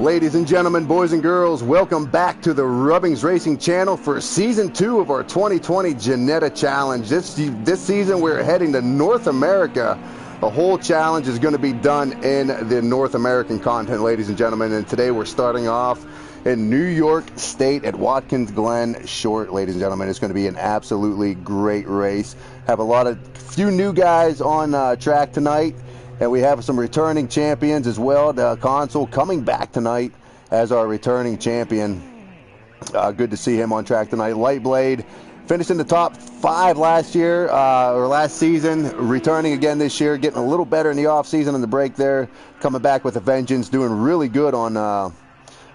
Ladies and gentlemen, boys and girls, welcome back to the Rubbings Racing Channel for Season 2 of our 2020 Janetta Challenge. This season we're heading to North America. The whole challenge is going to be done in the North American continent, ladies and gentlemen, and today we're starting off in New York State at Watkins Glen Short, ladies and gentlemen. It's going to be an absolutely great race. Have a few new guys on track tonight. And we have some returning champions as well. The Consul coming back tonight as our returning champion. Good to see him on track tonight. Lightblade finished in the top 5 last year, or last season. Returning again this year, getting a little better in the off season and the break there. Coming back with a vengeance, doing really good on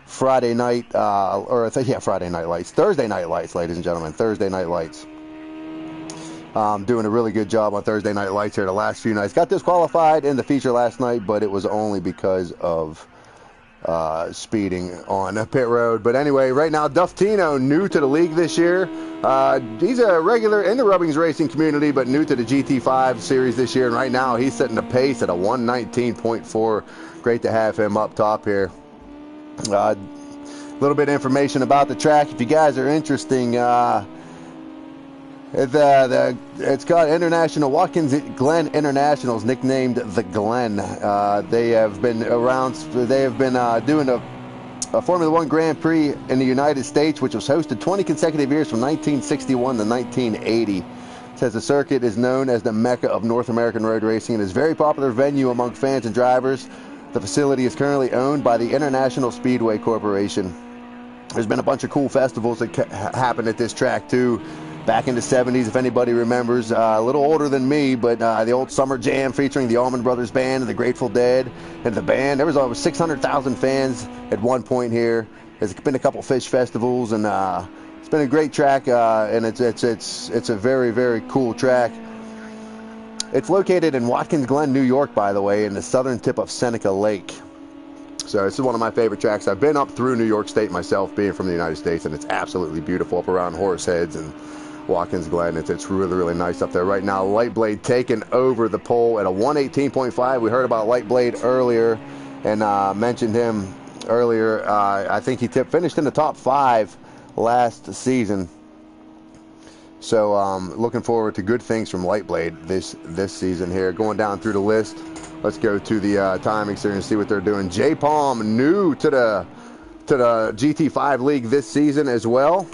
Friday night, Friday Night Lights. Thursday Night Lights, ladies and gentlemen. Thursday Night Lights. Doing a really good job on Thursday Night Lights here the last few nights. Got disqualified in the feature last night, but it was only because of speeding on a pit road. But anyway, right now, Duftino, new to the league this year. He's a regular in the Rubbings racing community, but new to the GT5 series this year. And right now, he's setting the pace at a 119.4. Great to have him up top here. A little bit of information about the track. If you guys are interested, it's got International Watkins Glen Internationals, nicknamed the Glen. They have been around. They have been doing a Formula One Grand Prix in the United States, which was hosted 20 consecutive years from 1961 to 1980. It says the circuit is known as the Mecca of North American road racing and is a very popular venue among fans and drivers. The facility is currently owned by the International Speedway Corporation. There's been a bunch of cool festivals that happened at this track too. Back in the 70s, if anybody remembers, a little older than me, but the old Summer Jam featuring the Allman Brothers Band and the Grateful Dead and the band. There was over 600,000 fans at one point here. There's been a couple fish festivals, and it's been a great track, and it's a very, very cool track. It's located in Watkins Glen, New York, by the way, in the southern tip of Seneca Lake. So this is one of my favorite tracks. I've been up through New York State myself, being from the United States, and it's absolutely beautiful up around Horseheads and Watkins Glen. It's really, really nice up there. Right now, Lightblade taking over the pole at a 118.5. We heard about Lightblade earlier and mentioned him earlier. I think he finished in the top 5 last season. So looking forward to good things from Lightblade this season here. Going down through the list, let's go to the timings here and see what they're doing. J Palm, new to the GT5 league this season as well.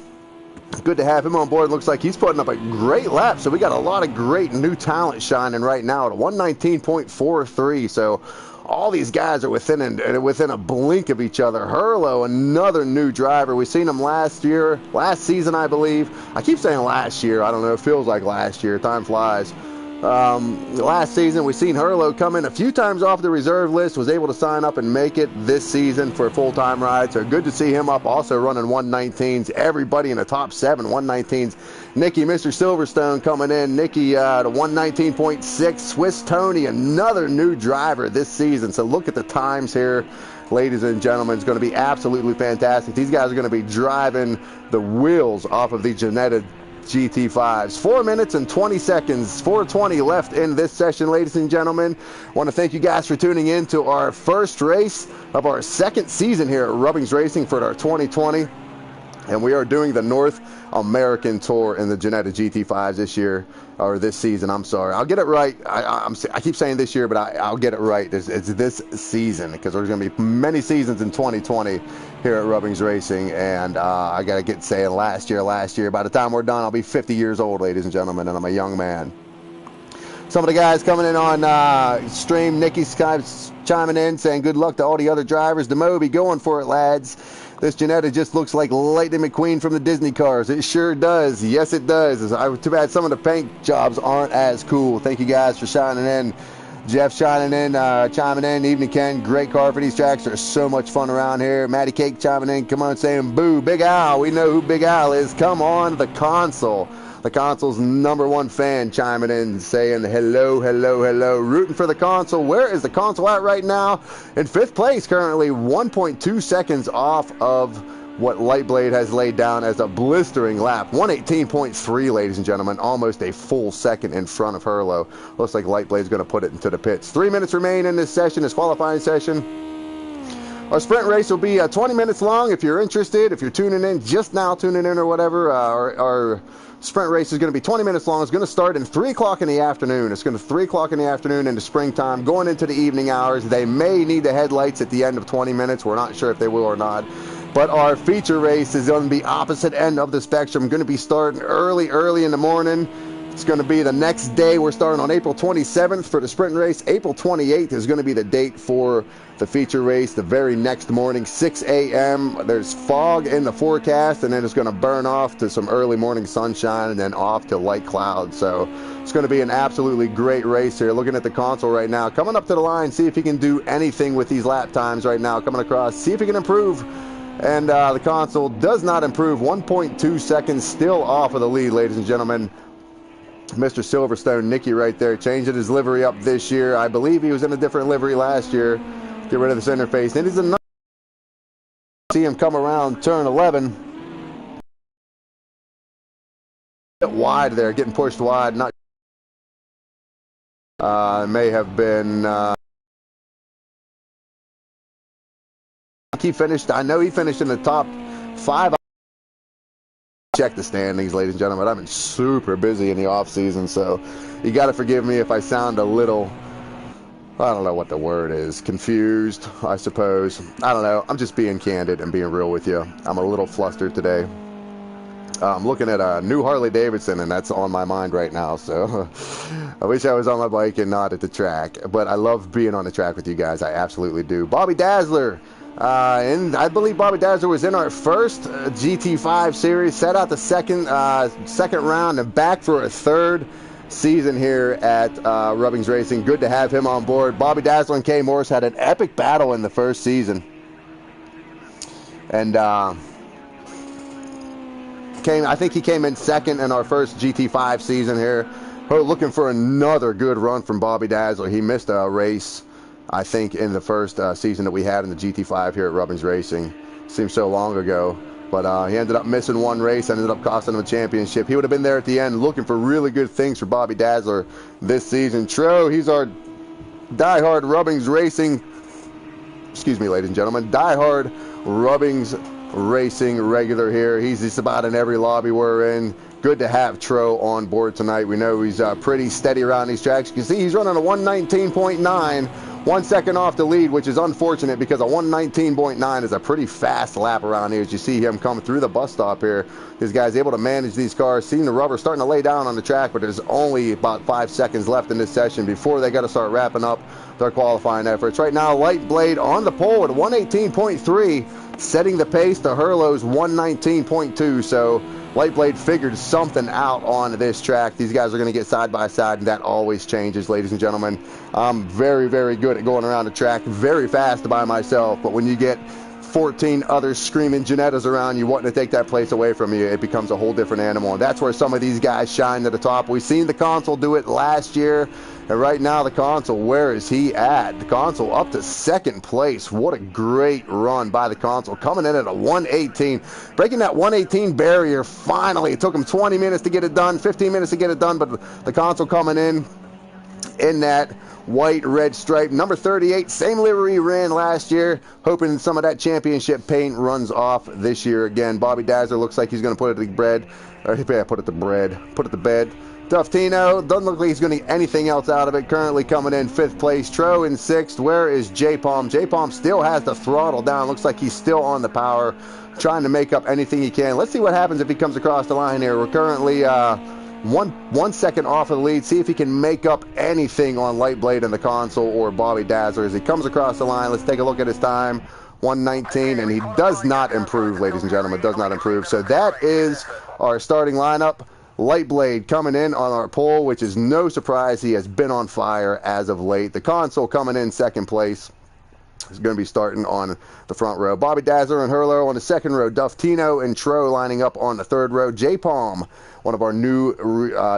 Good to have him on board. Looks like he's putting up a great lap. So we got a lot of great new talent shining right now at a 119.43. So all these guys are within a blink of each other. Hurlo, another new driver. We've seen him last season, I believe. I keep saying last year. I don't know. It feels like last year. Time flies. Last season, we've seen Hurlo come in a few times off the reserve list, was able to sign up and make it this season for a full-time ride. So good to see him up, also running 119s. Everybody in the top 7 119s. Nicky, Mr. Silverstone coming in. Nicky to 119.6. Swiss Tony, another new driver this season. So look at the times here, ladies and gentlemen. It's going to be absolutely fantastic. These guys are going to be driving the wheels off of the Janetta GT5s. 4 minutes and 20 seconds, 4:20 left in this session, ladies and gentlemen. Want to thank you guys for tuning in to our first race of our second season here at Rubbings Racing for our 2020. And we are doing the North American Tour in the Janetta GT5s this season. I'm sorry. I'll get it right. I keep saying this year, but I'll get it right. It's this season, because there's going to be many seasons in 2020 here at Rubbings Racing. And I got to get saying last year. By the time we're done, I'll be 50 years old, ladies and gentlemen, and I'm a young man. Some of the guys coming in on stream, Nicky Skype's chiming in, saying good luck to all the other drivers. DeMoby, going for it, lads. This Janetta just looks like Lightning McQueen from the Disney cars. It sure does. Yes, it does. Too bad some of the paint jobs aren't as cool. Thank you guys for shining in. Jeff chiming in. Evening, Ken. Great car for these tracks. They're so much fun around here. Matty Cake chiming in. Come on, saying boo. Big Al. We know who Big Al is. Come on, the Consul. The Consul's #1 fan chiming in, saying hello, hello, hello. Rooting for the Consul. Where is the Consul at right now? In 5th place currently, 1.2 seconds off of what Lightblade has laid down as a blistering lap. 118.3, ladies and gentlemen. Almost a full second in front of Hurlo. Looks like Lightblade's going to put it into the pits. 3 minutes remain in this session, this qualifying session. Our sprint race will be 20 minutes long. If you're interested, if you're tuning in, just now tuning in or whatever, our sprint race is going to be 20 minutes long. It's going to start at 3 o'clock in the afternoon. It's going to 3 o'clock in the afternoon into springtime, going into the evening hours. They may need the headlights at the end of 20 minutes. We're not sure if they will or not. But our feature race is on the opposite end of the spectrum. Going to be starting early in the morning. It's going to be the next day. We're starting on April 27th for the sprint race. April 28th is going to be the date for the feature race. The very next morning, 6 a.m. There's fog in the forecast, and then it's going to burn off to some early morning sunshine and then off to light clouds. So it's going to be an absolutely great race here. Looking at the console right now, coming up to the line, see if he can do anything with these lap times right now. Coming across, see if he can improve. And the console does not improve. 1.2 seconds still off of the lead, ladies and gentlemen. Mr. Silverstone, Nicky right there, changing his livery up this year. I believe he was in a different livery last year. Get rid of this interface. And he's another. See him come around turn 11. Get wide there, getting pushed wide. Not may have been. He finished. I know he finished in the top 5. Check the standings, ladies and gentlemen. I've been super busy in the off season, so you got to forgive me if I sound a little, I don't know what the word is, confused, I suppose. I don't know. I'm just being candid and being real with you. I'm a little flustered today. I'm looking at a new Harley Davidson, and that's on my mind right now. So I wish I was on my bike and not at the track. But I love being on the track with you guys. I absolutely do. Bobby Dazzler. And I believe Bobby Dazzler was in our first GT5 series, set out the second round and back for a third season here at Rubbings Racing. Good to have him on board. Bobby Dazzler and Kay Morris had an epic battle in the first season. And I think he came in second in our first GT5 season here. We're looking for another good run from Bobby Dazzler. He missed a race, I think, in the first season that we had in the GT5 here at Rubbings Racing. Seems so long ago. But he ended up missing one race, ended up costing him a championship. He would have been there at the end looking for really good things for Bobby Dazzler this season. Tro, he's our diehard Rubbings Racing, excuse me, ladies and gentlemen, diehard Rubbings Racing regular here. He's just about in every lobby we're in. Good to have Tro on board tonight. We know he's pretty steady around these tracks. You can see he's running a 119.9, 1 second off the lead, which is unfortunate because a 119.9 is a pretty fast lap around here. As you see him come through the bus stop here, this guy's able to manage these cars. Seeing the rubber starting to lay down on the track, but there's only about 5 seconds left in this session before they got to start wrapping up their qualifying efforts. Right now, Light Blade on the pole at 118.3, setting the pace to Hurlo's 119.2. So Light Blade figured something out on this track. These guys are going to get side by side, and that always changes, ladies and gentlemen. I'm very, very good at going around the track, very fast by myself, but when you get 14 other screaming Janettas around you wanting to take that place away from you, it becomes a whole different animal, and that's where some of these guys shine to the top. We've seen the console do it last year, and right now the console, where is he at? The console up to second place. What a great run by the console, coming in at a 118, breaking that 118 barrier finally. It took him 20 minutes to get it done, 15 minutes to get it done, but the console coming in that white red stripe, number 38, same livery ran last year, hoping some of that championship paint runs off this year again. Bobby Dazzler looks like he's going to put it to bed. Duftino doesn't look like he's going to get anything else out of it. Currently coming in 5th place. Tro in 6th. Where is J-Palm? J-Palm still has the throttle down. Looks like he's still on the power, trying to make up anything he can. Let's see what happens if he comes across the line here. We're currently one second off of the lead. See if he can make up anything on Light Blade in the console or Bobby Dazzler as he comes across the line. Let's take a look at his time. 119, and he does not improve, ladies and gentlemen, does not improve. So that is our starting lineup. Light Blade coming in on our pole, which is no surprise. He has been on fire as of late. The console coming in 2nd place. Is going to be starting on the front row. Bobby Dazzler and Hurlo on the 2nd row. Duftino and Tro lining up on the 3rd row. J-Palm, one of our new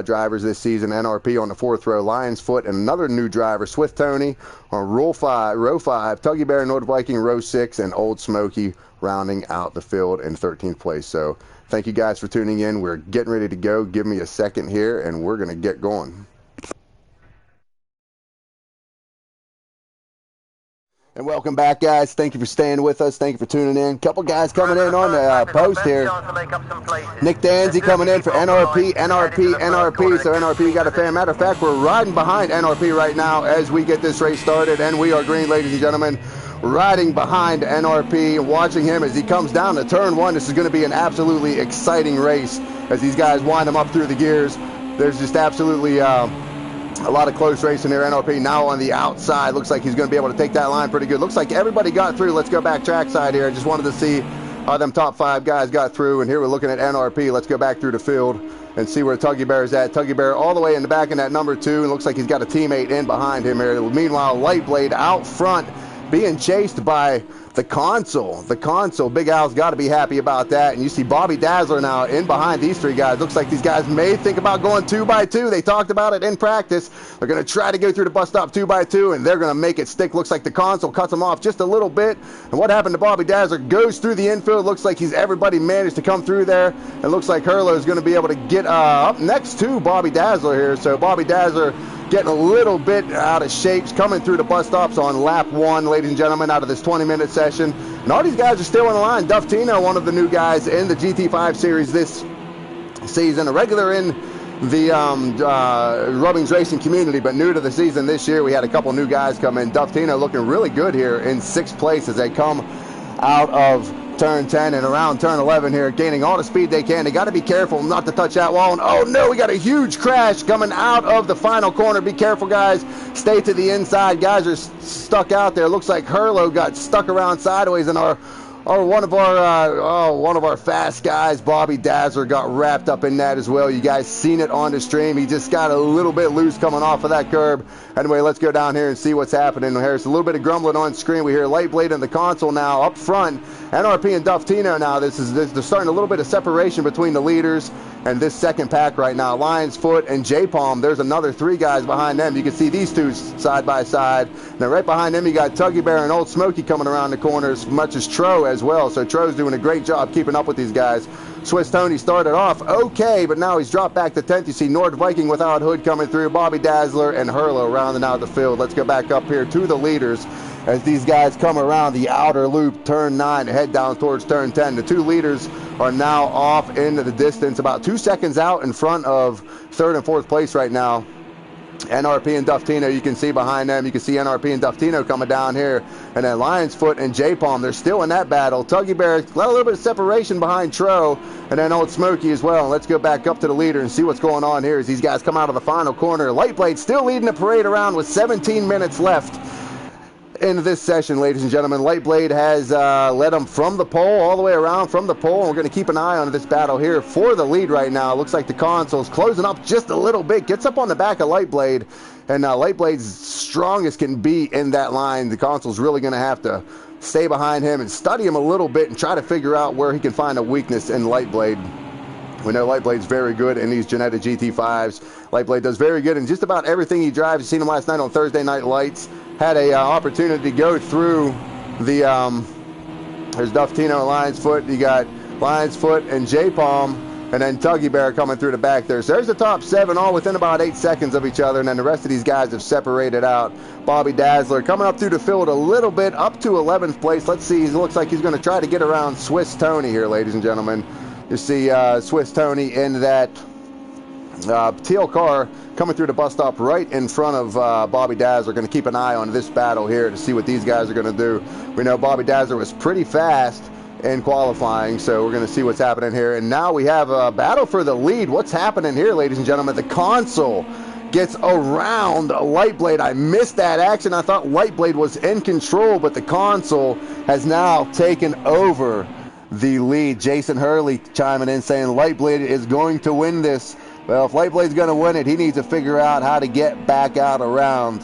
drivers this season. NRP on the 4th row. Lion's Foot and another new driver, Swift Tony, on row 5. Tuggy Bear, North Viking, row 6, and Old Smoky rounding out the field in 13th place. So thank you guys for tuning in. We're getting ready to go. Give me a second here, and we're going to get going. And welcome back, guys. Thank you for staying with us. Thank you for tuning in. Couple guys coming in on the post here. Nick Danzy coming in for NRP. So NRP got a fan. Matter of fact, we're riding behind NRP right now as we get this race started, and we are green, ladies and gentlemen. Riding behind NRP, watching him as he comes down to turn one. This is going to be an absolutely exciting race as these guys wind him up through the gears. There's just absolutely a lot of close racing there. NRP now on the outside. Looks like he's going to be able to take that line pretty good. Looks like everybody got through. Let's go back trackside here. I just wanted to see how them top 5 guys got through. And here we're looking at NRP. Let's go back through the field and see where Tuggy Bear is at. Tuggy Bear all the way in the back in that number 2. And looks like he's got a teammate in behind him here. Meanwhile, Lightblade out front being chased by the console. Big Al's got to be happy about that. And you see Bobby Dazzler now in behind these 3 guys. Looks like these guys may think about going 2x2. They talked about it in practice. They're going to try to go through the bus stop 2x2, and they're going to make it stick. Looks like the console cuts them off just a little bit. And what happened to Bobby Dazzler goes through the infield. Looks like everybody managed to come through there. It looks like Hurlo is going to be able to get up next to Bobby Dazzler here. So Bobby Dazzler getting a little bit out of shape, coming through the bus stops on lap 1, ladies and gentlemen, out of this 20-minute session. And all these guys are still in the line. Duff Tino, one of the new guys in the GT5 series this season, a regular in the Rubbings racing community, but new to the season this year. We had a couple new guys come in. Duff Tino looking really good here in 6th place as they come out of turn 10 and around turn 11 here, gaining all the speed they can. They got to be careful not to touch that wall. And oh no, we got a huge crash coming out of the final corner. Be careful, guys. Stay to the inside. Guys are stuck out there. Looks like Hurlo got stuck around sideways, and one of our fast guys, Bobby Dazzler, got wrapped up in that as well. You guys seen it on the stream. He just got a little bit loose coming off of that curb. Anyway, let's go down here and see what's happening. There's a little bit of grumbling on screen. We hear Lightblade in the console now up front. NRP and Duff Tino now. They're starting a little bit of separation between the leaders and this second pack right now. Lion's Foot and J-Palm. There's another 3 guys behind them. You can see these 2 side by side. And then right behind them, you got Tuggy Bear and Old Smoky coming around the corner, as much as Tro as well. So Tro's doing a great job keeping up with these guys. Swiss Tony started off okay, but now he's dropped back to 10th. You see Nord Viking without Hood coming through, Bobby Dazzler and Hurlo rounding out the field. Let's go back up here to the leaders as these guys come around the outer loop, turn 9, and head down towards turn 10. The 2 leaders are now off into the distance, about 2 seconds out in front of 3rd and 4th place right now. NRP and Duff Tino, you can see behind them. You can see NRP and Duff Tino coming down here. And then Lion's Foot and J-Palm, they're still in that battle. Tuggy Bear got a little bit of separation behind Tro, and then Old Smoky as well. And let's go back up to the leader and see what's going on here as these guys come out of the final corner. Lightblade still leading the parade around with 17 minutes left into this session, ladies and gentlemen. Lightblade has led them from the pole all the way around from the pole, and we're going to keep an eye on this battle here for the lead right now. Looks like the console's closing up just a little bit, gets up on the back of Lightblade, and Lightblade's strong as can be in that line. The console's really going to have to stay behind him and study him a little bit and try to figure out where he can find a weakness in Lightblade. We know Lightblade's very good in these Genetta GT5s. Lightblade does very good in just about everything he drives. You've seen him last night on Thursday Night Lights. Had a opportunity to go through the, there's Duff Tino and Lion's Foot. You got Lion's Foot and J-Palm, and then Tuggy Bear coming through the back there. So there's the top 7 all within about 8 seconds of each other, and then the rest of these guys have separated out. Bobby Dazzler coming up through the field a little bit, up to 11th place. Let's see, he looks like he's going to try to get around Swiss Tony here, ladies and gentlemen. You see Swiss Tony in that teal car coming through the bus stop right in front of Bobby Dazzler. Going to keep an eye on this battle here to see what these guys are going to do. We know Bobby Dazzler was pretty fast in qualifying, so we're going to see what's happening here. And now we have a battle for the lead. What's happening here, ladies and gentlemen? The console gets around Lightblade. I missed that action. I thought Lightblade was in control, but the console has now taken over the lead. Jason Hurley chiming in saying Lightblade is going to win this. Well, if Lightblade's going to win it, he needs to figure out how to get back out around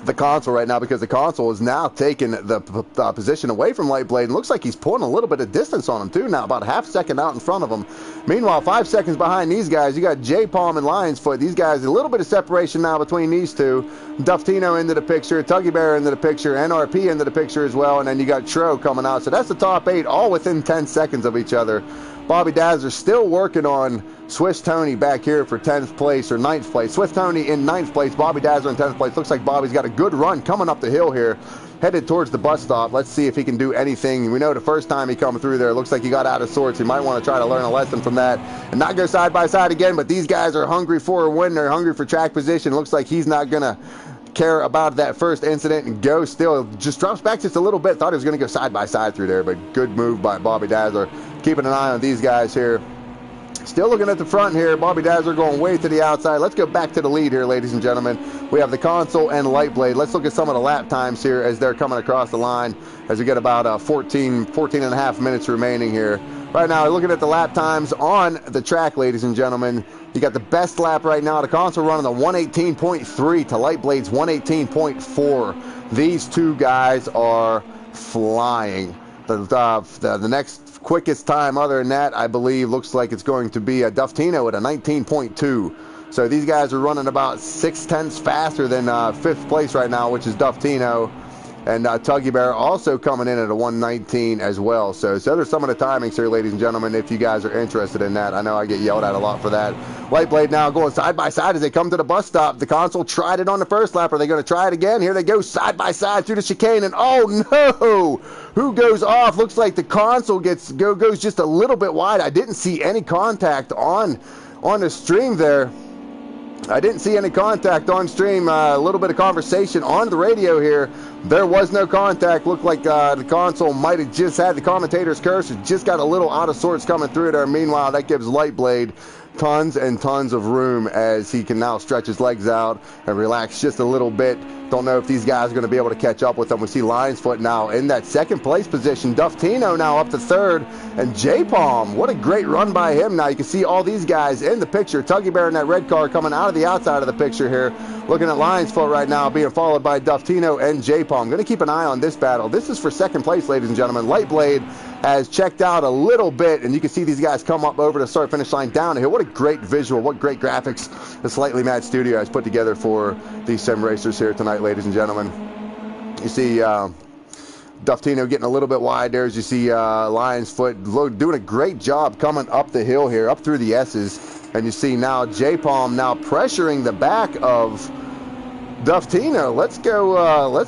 the console right now, because the console is now taking the position away from Lightblade, and looks like he's pulling a little bit of distance on him too now, about a half second out in front of him. Meanwhile, 5 seconds behind these guys, you got J-Palm and Lion's Foot. These guys, a little bit of separation now between these 2. Duff Tino into the picture, Tuggy Bear into the picture, NRP into the picture as well, and then you got Tro coming out. So that's the top 8, all within 10 seconds of each other. Bobby Dazzler still working on Swiss Tony back here for 10th place or 9th place. Swiss Tony in 9th place, Bobby Dazzler in 10th place. Looks like Bobby's got a good run coming up the hill here, headed towards the bus stop. Let's see if he can do anything. We know the first time he come through there, looks like he got out of sorts. He might want to try to learn a lesson from that and not go side by side again, but these guys are hungry for a win. They're hungry for track position. Looks like he's not going to care about that first incident and go still. Just drops back just a little bit. Thought he was going to go side by side through there, but good move by Bobby Dazzler. Keeping an eye on these guys here. Still looking at the front here. Bobby Dazzler going way to the outside. Let's go back to the lead here, ladies and gentlemen. We have the console and light blade. Let's look at some of the lap times here as they're coming across the line, as we get about 14 and a half minutes remaining here. Right now, looking at the lap times on the track, ladies and gentlemen. You got the best lap right now. The console running the 118.3 to light blade's 118.4. These two guys are flying. The next quickest time other than that, I believe, looks like it's going to be Duftino at a 19.2. So these guys are running about 6/10 faster than 5th place right now, which is Duftino. And Tuggy Bear also coming in at a 119 as well. So there's some of the timings here, ladies and gentlemen, if you guys are interested in that. I know I get yelled at a lot for that. Light Blade now going side by side as they come to the bus stop. The console tried it on the first lap. Are they going to try it again? Here they go side by side through the chicane. And oh no! Who goes off? Looks like the console goes just a little bit wide. I didn't see any contact on the stream there. I didn't see any contact on stream. A little bit of conversation on the radio here. There was no contact. Looked like the console might have just had the commentator's cursor. Just got a little out of sorts coming through there. Meanwhile, that gives Light Blade tons and tons of room as he can now stretch his legs out and relax just a little bit. Don't know if these guys are going to be able to catch up with them. We see Lion's Foot now in that second place position. Duftino now up to third. And J-Palm, what a great run by him. Now you can see all these guys in the picture. Tuggy Bear in that red car coming out of the outside of the picture here. Looking at Lion's Foot right now being followed by Duftino and J-Palm. Going to keep an eye on this battle. This is for second place, ladies and gentlemen. Light Blade has checked out a little bit, and you can see these guys come up over the start finish line down here. What a great visual, what great graphics the Slightly Mad Studio has put together for these sim racers here tonight, ladies and gentlemen. You see Duftino getting a little bit wide there, as you see Lion's Foot doing a great job coming up the hill here, up through the S's. And you see now J-Palm now pressuring the back of Duftino. Let's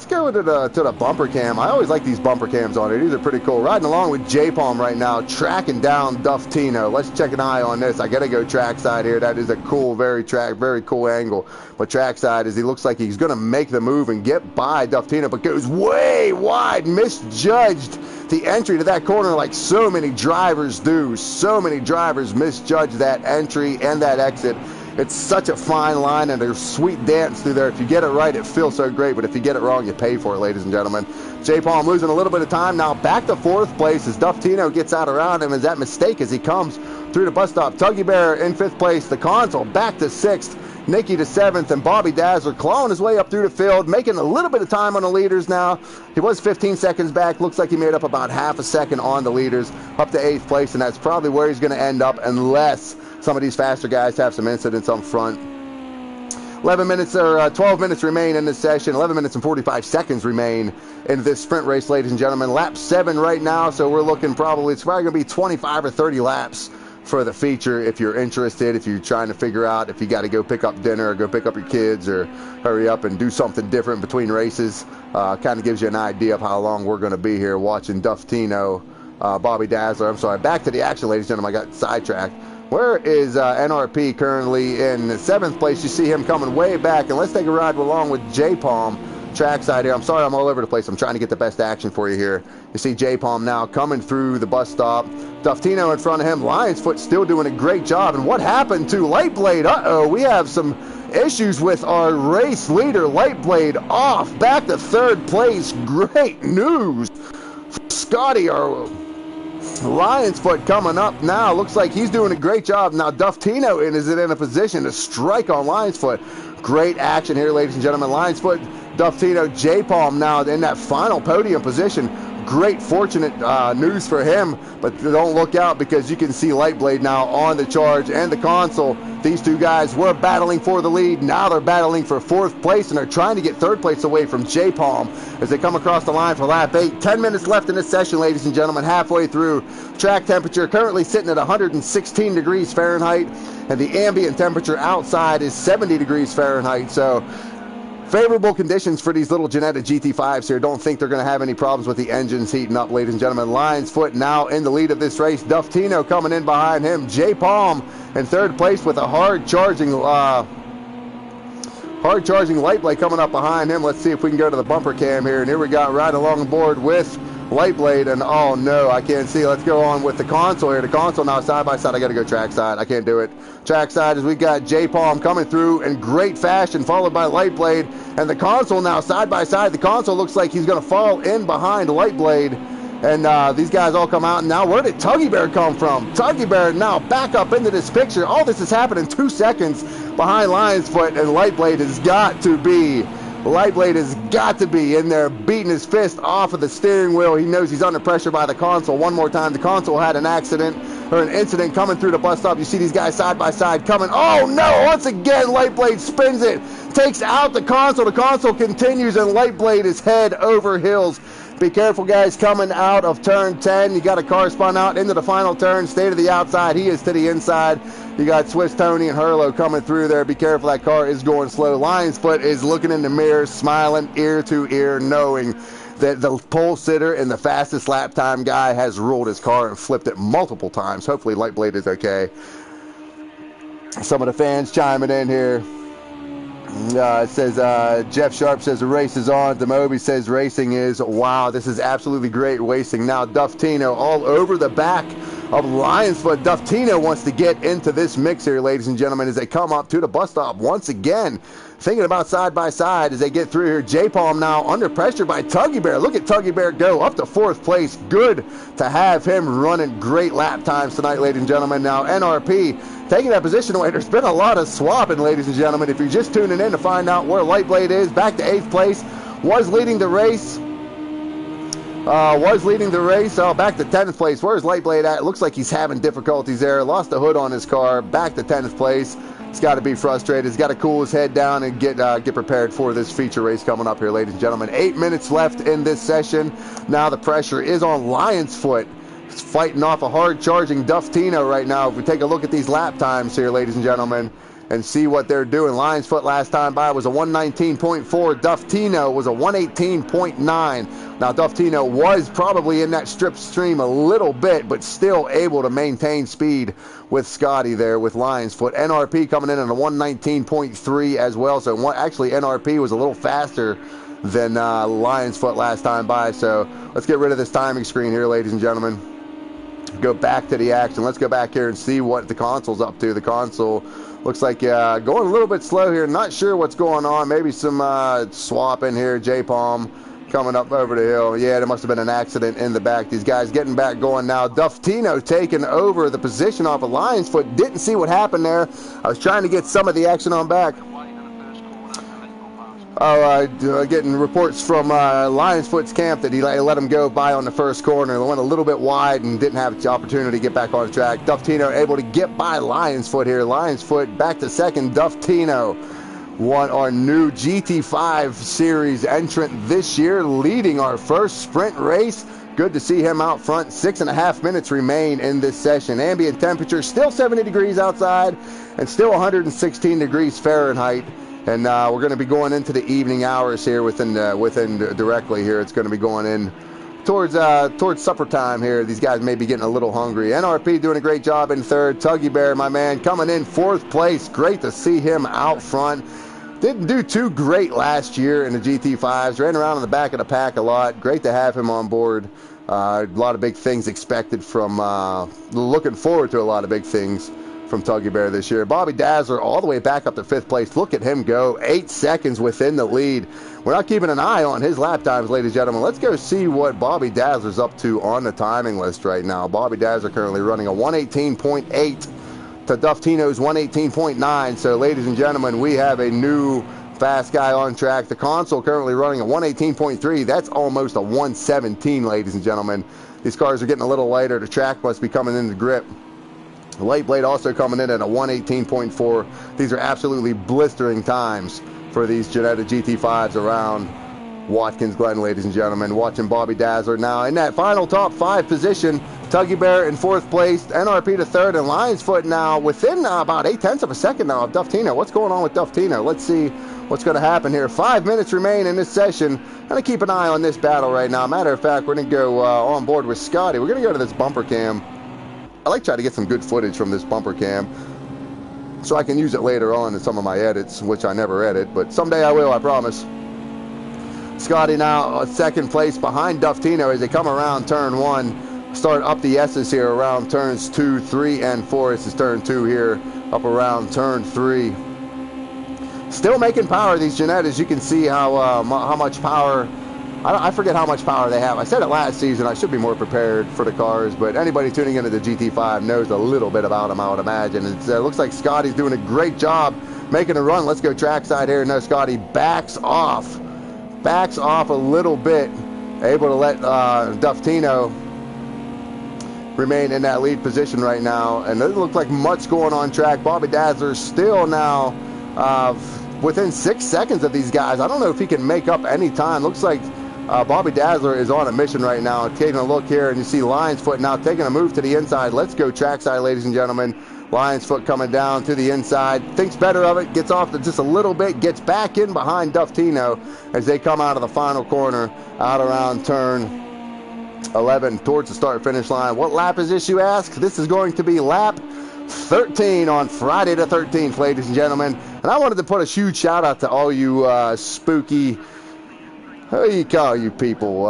go to the bumper cam. I always like these bumper cams on here. These are pretty cool. Riding along with J-Palm right now, tracking down Duftino. Let's check an eye on this. I gotta go trackside here. That is a cool, very cool angle. But trackside is he looks like he's gonna make the move and get by Duftino, but goes way wide, misjudged the entry to that corner like so many drivers do. So many drivers misjudge that entry and that exit. It's such a fine line, and there's sweet dance through there. If you get it right, it feels so great, but if you get it wrong, you pay for it, ladies and gentlemen. J-Palm losing a little bit of time now, back to fourth place as Duftino gets out around him as that mistake as he comes through the bus stop. Tuggy Bear in fifth place, the console back to sixth, Nicky to seventh, and Bobby Dazzler clawing his way up through the field, making a little bit of time on the leaders now. He was 15 seconds back. Looks like he made up about half a second on the leaders, up to eighth place, and that's probably where he's going to end up unless some of these faster guys have some incidents up front. 12 minutes remain in this session. 11 minutes and 45 seconds remain in this sprint race, ladies and gentlemen. Lap 7 right now, so we're looking it's probably going to be 25 or 30 laps for the feature if you're interested, if you're trying to figure out if you got to go pick up dinner or go pick up your kids or hurry up and do something different between races. Kind of gives you an idea of how long we're going to be here watching Duftino, Bobby Dazzler. I'm sorry, back to the action, ladies and gentlemen. I got sidetracked. Where is NRP currently in seventh place? You see him coming way back, and let's take a ride along with J-Palm trackside here. I'm sorry I'm all over the place. I'm trying to get the best action for you here. You see J-Palm now coming through the bus stop. Duftino in front of him. Lion's Foot still doing a great job. And what happened to Light Blade? Uh-oh, we have some issues with our race leader. Light Blade off, back to third place. Great news. Scotty, our Lion's Foot coming up now. Looks like he's doing a great job. Now Duftino is in a position to strike on Lion's Foot. Great action here, ladies and gentlemen. Lion's Foot, Duftino, J-Palm now in that final podium position. great fortunate news for him, but don't look out because you can see Lightblade now on the charge and the console. These two guys were battling for the lead. Now they're battling for 4th place, and they're trying to get 3rd place away from J-Palm as they come across the line for lap 8. 10 minutes left in this session, ladies and gentlemen, halfway through. Track temperature currently sitting at 116 degrees Fahrenheit, and the ambient temperature outside is 70 degrees Fahrenheit. So favorable conditions for these little Jetta GT5s here. Don't think they're going to have any problems with the engines heating up, ladies and gentlemen. Lions Foot now in the lead of this race. Duftino coming in behind him. J-Palm in 3rd place with a hard-charging Lightblade coming up behind him. Let's see if we can go to the bumper cam here. And here we got right along board with Lightblade, and oh no, I can't see. Let's go on with the console here. The console now side by side. I got to go track side. I can't do it. Track side as we got J-Palm coming through in great fashion, followed by Lightblade, and the console now side by side. The console looks like he's going to fall in behind Lightblade, and these guys all come out. And now where did Tuggy Bear come from? Tuggy Bear now back up into this picture. All this has happened in 2 seconds behind Lion's Foot, and Lightblade has got to be in there beating his fist off of the steering wheel. He knows he's under pressure by the console. One more time, the console had an accident or an incident coming through the bus stop. You see these guys side by side coming. Oh no, once again Lightblade spins it, takes out the console. The console continues, and Lightblade is head over heels. Be careful, guys, coming out of turn 10. You got a car spun out into the final turn. Stay to the outside. He is to the inside. You got Swiss Tony and Hurlo coming through there. Be careful, that car is going slow. Lion's Foot is looking in the mirror, smiling ear to ear, knowing that the pole sitter and the fastest lap time guy has ruled his car and flipped it multiple times. Hopefully Lightblade is okay. Some of the fans chiming in here. It says, Jeff Sharp says the race is on. Demobi says racing is. Wow, this is absolutely great racing. Now Duftino all over the back of Lion's Foot. Duftino wants to get into this mix here, ladies and gentlemen, as they come up to the bus stop once again. Thinking about side by side as they get through here. J-Palm now under pressure by Tuggy Bear. Look at Tuggy Bear go up to 4th place. Good to have him running great lap times tonight, ladies and gentlemen. Now NRP taking that position away. There's been a lot of swapping, ladies and gentlemen. If you're just tuning in to find out where Lightblade is, back to 8th place. Was leading the race. Back to 10th place. Where's Lightblade at? It looks like he's having difficulties there. Lost the hood on his car. Back to 10th place. He's got to be frustrated. He's got to cool his head down and get prepared for this feature race coming up here, ladies and gentlemen. 8 minutes left in this session. Now the pressure is on Lion's Foot. He's fighting off a hard-charging Duftino right now. If we take a look at these lap times here, ladies and gentlemen, and see what they're doing. Lion's Foot last time by was a 119.4. Duftino was a 118.9. Now, Duftino was probably in that strip stream a little bit, but still able to maintain speed with Scotty there with Lion's Foot. NRP coming in at a 119.3 as well. So actually, NRP was a little faster than Lion's Foot last time by. So let's get rid of this timing screen here, ladies and gentlemen. Go back to the action. Let's go back here and see what the console's up to. The console looks like going a little bit slow here. Not sure what's going on. Maybe some swapping here. J-Palm coming up over the hill. Yeah, there must have been an accident in the back. These guys getting back going now. Duftino taking over the position off of Lion's Foot. Didn't see what happened there. I was trying to get some of the action on back. Getting reports from Lion's Foot's camp that he let him go by on the first corner. They went a little bit wide and didn't have the opportunity to get back on the track. Duftino able to get by Lion's Foot here. Lion's Foot back to second. Duftino, our new GT5 series entrant this year, leading our first sprint race. Good to see him out front. 6.5 minutes remain in this session. Ambient temperature still 70 degrees outside and still 116 degrees Fahrenheit. And we're going to be going into the evening hours here within directly here. It's going to be going in towards supper time here. These guys may be getting a little hungry. NRP doing a great job in third. Tuggy Bear, my man, coming in 4th place. Great to see him out front. Didn't do too great last year in the GT5s. Ran around in the back of the pack a lot. Great to have him on board. A lot of big things expected from, looking forward to a lot of big things from Tuggy Bear this year. Bobby Dazzler all the way back up to 5th place. Look at him go. 8 seconds within the lead. We're not keeping an eye on his lap times, ladies and gentlemen. Let's go see what Bobby Dazzler's up to on the timing list right now. Bobby Dazzler currently running a 118.8 to Duftino's 118.9. So, ladies and gentlemen, we have a new fast guy on track. The console currently running a 118.3. That's almost a 117, ladies and gentlemen. These cars are getting a little lighter. The track must be coming into grip. The light blade also coming in at a 118.4. These are absolutely blistering times for these Ginetta GT5s around Watkins Glen, ladies and gentlemen. Watching Bobby Dazzler now in that final top 5 position. Tuggy Bear in 4th place, NRP to 3rd, and Lion's Foot now within about 0.8 of a second now of Duftino. What's going on with Duftino? Let's see what's going to happen here. 5 minutes remain in this session. I'm going to keep an eye on this battle right now. Matter of fact, we're going to go on board with Scotty. We're going to go to this bumper cam. I like to try to get some good footage from this bumper cam so I can use it later on in some of my edits, which I never edit, but someday I will, I promise. Scotty now 2nd place behind Duftino as they come around turn 1. Start up the S's here around turns 2, 3, and 4. This is turn 2 here, up around turn 3. Still making power, these Ginettas. You can see how much power. I forget how much power they have. I said it last season. I should be more prepared for the cars, but anybody tuning into the GT5 knows a little bit about them, I would imagine. It looks like Scotty's doing a great job making a run. Let's go trackside here. No, Scotty backs off a little bit, able to let Duftino remain in that lead position right now. And it doesn't look like much going on track. Bobby Dazzler still now within 6 seconds of these guys. I don't know if he can make up any time. Looks like Bobby Dazzler is on a mission right now. Taking a look here, and you see Lion's Foot now taking a move to the inside. Let's go trackside, ladies and gentlemen. Lion's Foot coming down to the inside. Thinks better of it. Gets off just a little bit. Gets back in behind Duftino as they come out of the final corner out around turn 11 towards the start-finish line. What lap is this, you ask? This is going to be lap 13 on Friday the 13th, ladies and gentlemen. And I wanted to put a huge shout out to all you spooky, how do you call you people?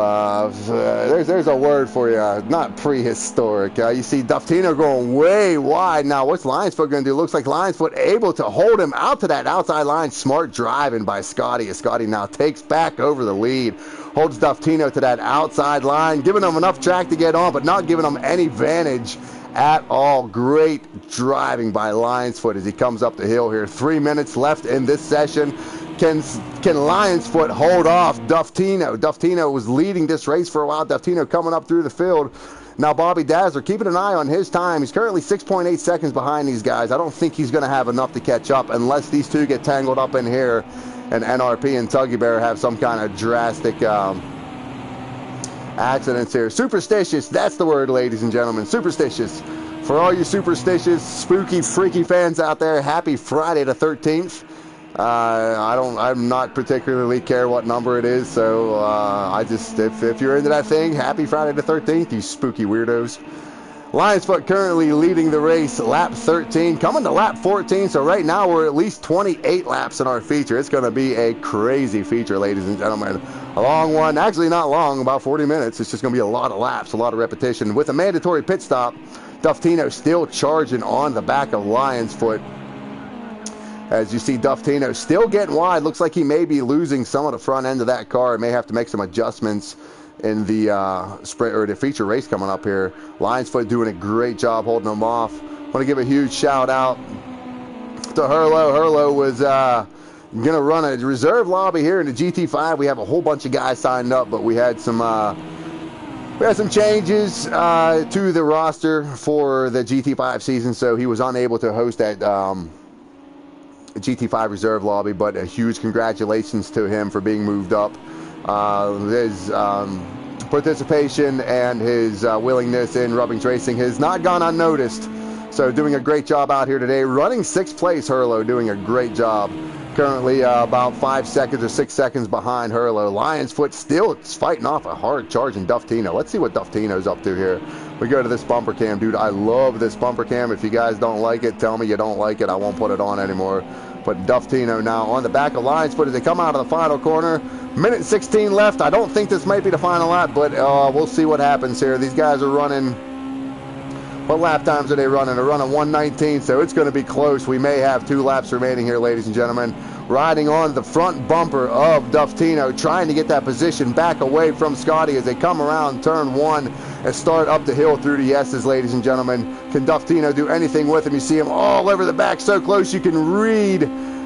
There's a word for you, not prehistoric. You see Duftino going way wide. Now, what's Lion's Foot going to do? Looks like Lion's Foot able to hold him out to that outside line. Smart driving by Scotty, as Scotty now takes back over the lead. Holds Duftino to that outside line, giving him enough track to get on, but not giving him any advantage at all. Great driving by Lion's Foot as he comes up the hill here. 3 minutes left in this session. Can Lion's Foot hold off Duftino? Duftino was leading this race for a while. Duftino coming up through the field. Now Bobby Dazzler keeping an eye on his time. He's currently 6.8 seconds behind these guys. I don't think he's going to have enough to catch up unless these two get tangled up in here and NRP and Tuggy Bear have some kind of drastic accidents here. Superstitious, that's the word, ladies and gentlemen. Superstitious. For all you superstitious, spooky, freaky fans out there, happy Friday the 13th. I'm not particularly care what number it is, so I just, if you're into that thing, happy Friday the 13th, you spooky weirdos. Lion's Foot currently leading the race, lap 13, coming to lap 14, so right now we're at least 28 laps in our feature. It's going to be a crazy feature, ladies and gentlemen. A long one, actually not long, about 40 minutes. It's just going to be a lot of laps, a lot of repetition. With a mandatory pit stop, Duftino still charging on the back of Lion's Foot. As you see Duftino still getting wide. Looks like he may be losing some of the front end of that car. He may have to make some adjustments in the sprint or the feature race coming up here. Lion's Foot doing a great job holding him off. Want to give a huge shout out to Hurlo. Hurlo was going to run a reserve lobby here in the GT5. We have a whole bunch of guys signed up, but we had some changes to the roster for the GT5 season, so he was unable to host that GT5 reserve lobby, but a huge congratulations to him for being moved up. His participation and his willingness in Rubbings Racing has not gone unnoticed. So doing a great job out here today. Running 6th place, Hurlo, doing a great job. Currently about 5 seconds or 6 seconds behind Hurlo. Lion's Foot still fighting off a hard charging Duftino. Let's see what Duftino's up to here. We go to this bumper cam. Dude, I love this bumper cam. If you guys don't like it, tell me you don't like it. I won't put it on anymore. But Duftino now on the back of Lion's Foot as they come out of the final corner. Minute 16 left. I don't think this might be the final lap, but we'll see what happens here. These guys are running, what lap times are they running? They're running 119, so it's going to be close. We may have 2 laps remaining here, ladies and gentlemen. Riding on the front bumper of Duftino, trying to get that position back away from Scotty as they come around turn 1 and start up the hill through the S's, ladies and gentlemen. Can Duftino do anything with him? You see him all over the back so close you can read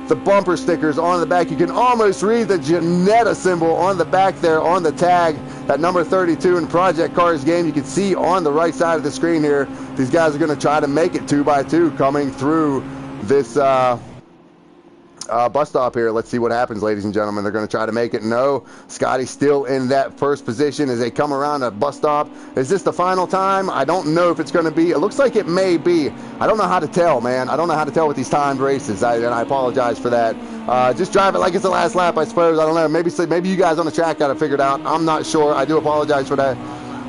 the bumper stickers on the back. You can almost read the Janetta symbol on the back there on the tag. That number 32 in Project Cars game, you can see on the right side of the screen here. These guys are going to try to make it 2x2 coming through this bus stop here. Let's see what happens, ladies and gentlemen. They're going to try to make it. No, Scotty's still in that first position as they come around a bus stop. Is this the final time? I don't know if it's going to be. It looks like it may be. I don't know how to tell, man. I don't know how to tell with these timed races, and I apologize for that. Just drive it like it's the last lap, I suppose. I don't know. Maybe you guys on the track got it figured out. I'm not sure. I do apologize for that.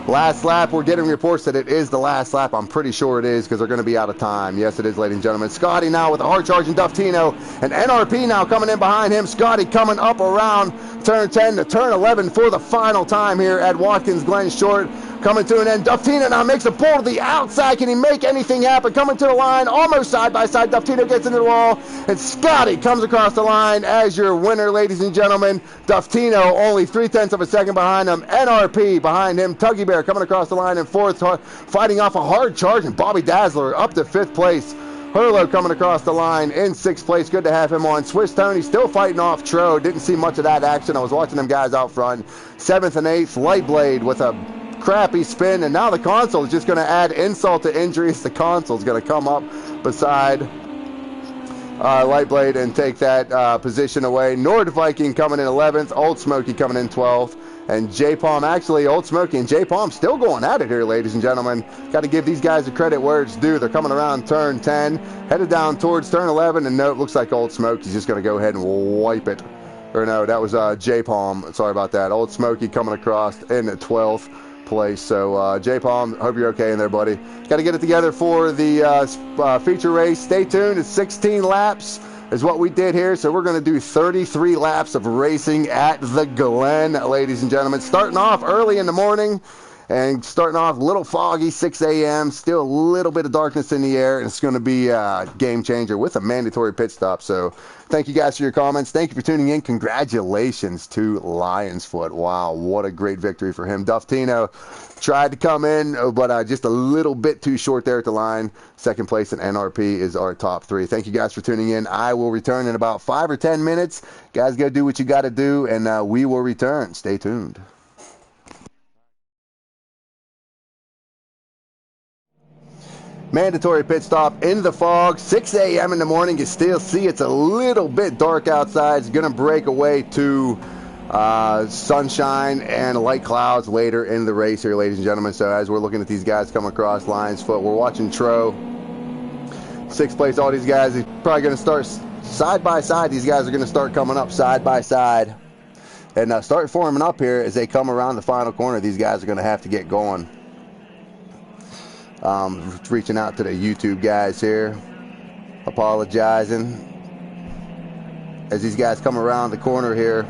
Last lap, we're getting reports that it is the last lap. I'm pretty sure it is because they're going to be out of time. Yes, it is, ladies and gentlemen. Scotty now with a hard charging Duftino, and NRP now coming in behind him. Scotty coming up around turn 10 to turn 11 for the final time here at Watkins Glen Short. Coming to an end. Duftino now makes a pull to the outside. Can he make anything happen? Coming to the line, almost side by side. Duftino gets into the wall, and Scotty comes across the line as your winner, ladies and gentlemen. Duftino only 0.3 of a second behind him. NRP behind him. Tuggy Bear coming across the line in fourth, fighting off a hard charge, and Bobby Dazzler up to fifth place. Hurlo coming across the line in sixth place. Good to have him on. Swiss Tony still fighting off Tro. Didn't see much of that action. I was watching them guys out front. Seventh and eighth. Lightblade with a crappy spin, and now the console is just going to add insult to injuries. The console is going to come up beside Lightblade and take that position away. Nord Viking coming in 11th, Old Smoky coming in 12th, and J-Palm, actually Old Smoky and J-Palm still going at it here, ladies and gentlemen. Got to give these guys the credit where it's due. They're coming around turn 10, headed down towards turn 11, and no, it looks like Old Smoky's just going to go ahead and wipe it. Or no, that was J-Palm. Sorry about that. Old Smoky coming across in 12th place. So J-Palm, hope you're okay in there, buddy. Got to get it together for the feature race. Stay tuned. It's 16 laps is what we did here. So we're going to do 33 laps of racing at the Glen, ladies and gentlemen. Starting off early in the morning and starting off a little foggy, 6 a.m. Still a little bit of darkness in the air, and it's going to be a game changer with a mandatory pit stop. So thank you guys for your comments. Thank you for tuning in. Congratulations to Lionsfoot. Wow, what a great victory for him. Duftino tried to come in, but just a little bit too short there at the line. Second place in NRP is our top three. Thank you guys for tuning in. I will return in about 5 or 10 minutes. Guys, go do what you got to do, and we will return. Stay tuned. Mandatory pit stop in the fog, 6 a.m. in the morning. You still see it's a little bit dark outside. It's going to break away to sunshine and light clouds later in the race here, ladies and gentlemen. So as we're looking at these guys come across Lionsfoot, we're watching Tro. Sixth place, all these guys are probably going to start side by side. These guys are going to start coming up side by side and start forming up here as they come around the final corner. These guys are going to have to get going. Reaching out to the YouTube guys here, apologizing as these guys come around the corner here.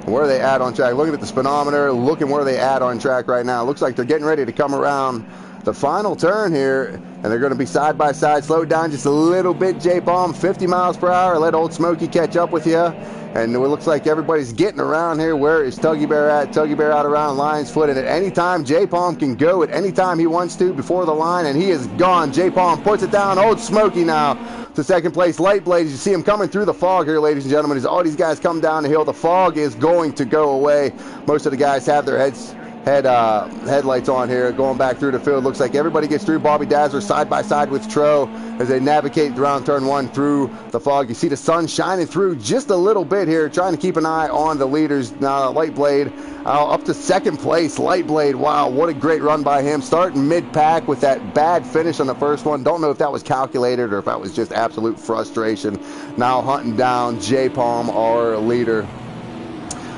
Where are they at on track? Looking at the speedometer, looking where they at on track right now. Looks like they're getting ready to come around the final turn here, and they're going to be side by side. Slow down just a little bit, J-Palm, 50 miles per hour. Let Old Smoky catch up with you. And it looks like everybody's getting around here. Where is Tuggy Bear at? Tuggy Bear out around Lionsfoot. And at any time, J-Palm can go at any time he wants to before the line. And he is gone. J-Palm puts it down. Old Smoky now to second place. Lightblade, you see him coming through the fog here, ladies and gentlemen. As all these guys come down the hill, the fog is going to go away. Most of the guys have their headlights on here. Going back through the field. Looks like everybody gets through. Bobby Dazzler side by side with Tro as they navigate around turn 1 through the fog. You see the sun shining through just a little bit here, trying to keep an eye on the leaders. Now Lightblade up to second place. Lightblade, wow, what a great run by him. Starting mid-pack with that bad finish on the first one. Don't know if that was calculated or if that was just absolute frustration. Now hunting down J-Palm, our leader.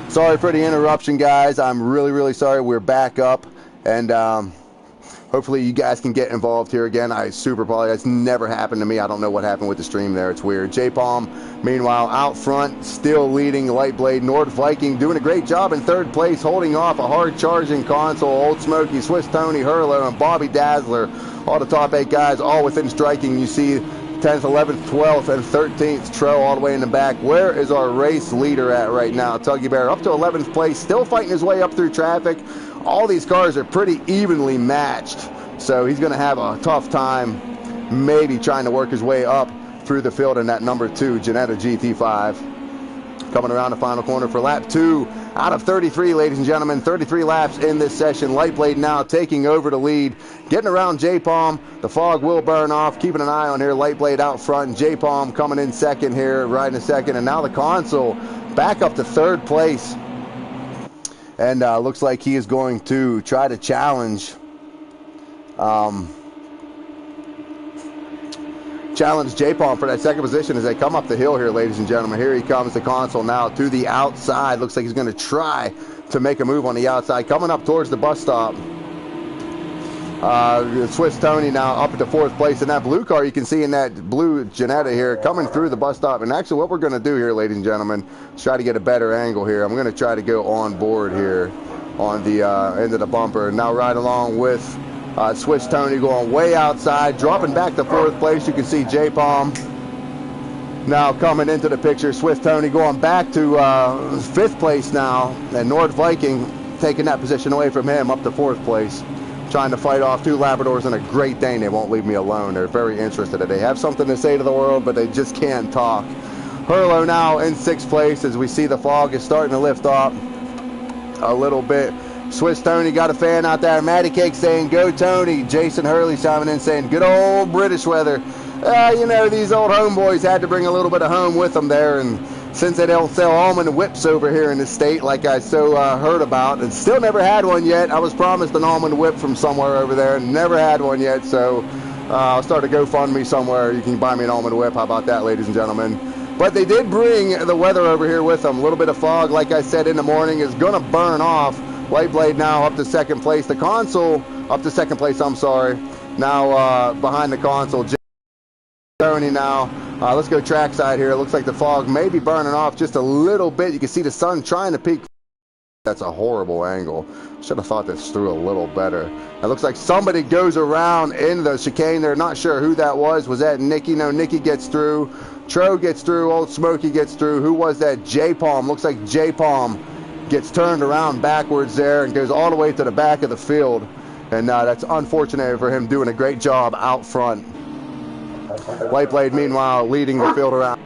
Sorry for the interruption, guys. I'm really, really sorry. We're back up, and hopefully you guys can get involved here again. I super apologize. It's never happened to me. I don't know what happened with the stream there. It's weird. J-Palm, meanwhile, out front, still leading Lightblade. Nord Viking doing a great job in third place, holding off a hard-charging console. Old Smoky, Swiss Tony, Hurlo, and Bobby Dazzler. All the top 8 guys, all within striking. You see 10th, 11th, 12th, and 13th. Tro all the way in the back. Where is our race leader at right now? Tuggy Bear up to 11th place, still fighting his way up through traffic. All these cars are pretty evenly matched, so he's going to have a tough time maybe trying to work his way up through the field in that number 2 Ginetta GT5. Coming around the final corner for lap 2 out of 33, ladies and gentlemen. 33 laps in this session. Lightblade now taking over the lead, getting around J-Palm. The fog will burn off. Keeping an eye on here. Lightblade out front. J-Palm coming in second here, riding a second. And now the Consul back up to 3rd place. And looks like he is going to try to challenge J-Palm for that 2nd position as they come up the hill here, ladies and gentlemen. Here he comes, the Consul now to the outside. Looks like he's going to try to make a move on the outside. Coming up towards the bus stop. Swiss Tony now up to 4th place in that blue car. You can see in that blue Ginetta here coming through the bus stop. And actually what we're going to do here, ladies and gentlemen, is try to get a better angle here. I'm going to try to go on board here on the end of the bumper. Now right along with Swiss Tony going way outside, dropping back to 4th place. You can see J-Palm now coming into the picture. Swiss Tony going back to 5th place now, and Nord Viking taking that position away from him up to 4th place, trying to fight off 2 Labradors and a Great Dane. They won't leave me alone. They're very interested. They have something to say to the world, but they just can't talk. Hurlo now in 6th place as we see the fog is starting to lift off a little bit. Swiss Tony got a fan out there. Matty Cake saying, "Go Tony." Jason Hurley chiming in saying, "Good old British weather." You know, these old homeboys had to bring a little bit of home with them there. And since they don't sell almond whips over here in the state like I so heard about, and still never had one yet. I was promised an almond whip from somewhere over there. Never had one yet. So I'll start a GoFundMe somewhere. You can buy me an almond whip. How about that, ladies and gentlemen? But they did bring the weather over here with them. A little bit of fog, like I said, in the morning is going to burn off. Lightblade now up to 2nd place. The Consul up to 2nd place, I'm sorry. Now behind the Consul. Tony now. Let's go trackside here. It looks like the fog may be burning off just a little bit. You can see the sun trying to peek. That's a horrible angle. Should have thought this through a little better. It looks like somebody goes around in the chicane. They're not sure who that was. Was that Nicky? No, Nicky gets through. Tro gets through. Old Smokey gets through. Who was that? J-Palm. Looks like J-Palm gets turned around backwards there and goes all the way to the back of the field. And that's unfortunate for him, doing a great job out front. Lightblade, meanwhile, leading the field around.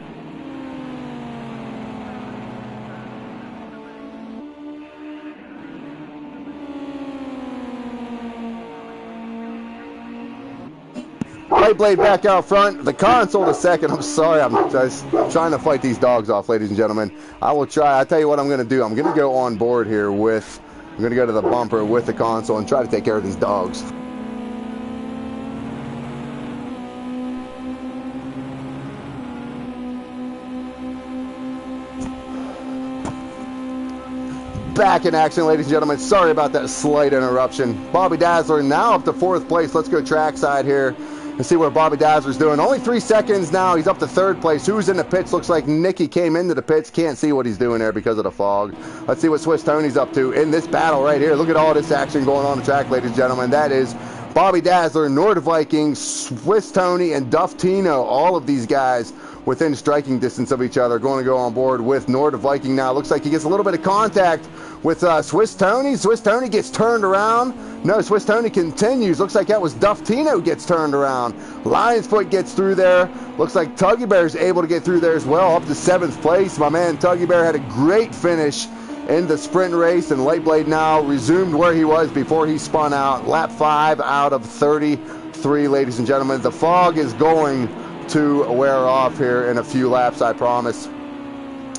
Lightblade back out front. The Consul to 2nd. I'm sorry, I'm just trying to fight these dogs off, ladies and gentlemen. I will try. I'll tell you what I'm going to do. I'm going to go on board here with, I'm going to go to the bumper with the Consul and try to take care of these dogs. Back in action, ladies and gentlemen. Sorry about that slight interruption. Bobby Dazzler now up to 4th place. Let's go trackside here and see what Bobby Dazzler's doing. Only 3 seconds now. He's up to 3rd place. Who's in the pits? Looks like Nicky came into the pits. Can't see what he's doing there because of the fog. Let's see what Swiss Tony's up to in this battle right here. Look at all this action going on the track, ladies and gentlemen. That is Bobby Dazzler, Nord Viking, Swiss Tony, and Duff Tino. All of these guys within striking distance of each other. Going to go on board with Nord Viking now. Looks like he gets a little bit of contact with Swiss Tony. Swiss Tony gets turned around. No, Swiss Tony continues. Looks like that was Duff Tino gets turned around. Lion's Foot gets through there. Looks like Tuggy Bear is able to get through there as well, up to 7th place. My man Tuggy Bear had a great finish in the sprint race, and Lightblade now resumed where he was before he spun out. Lap 5 out of 33, ladies and gentlemen. The fog is going to wear off here in a few laps, I promise.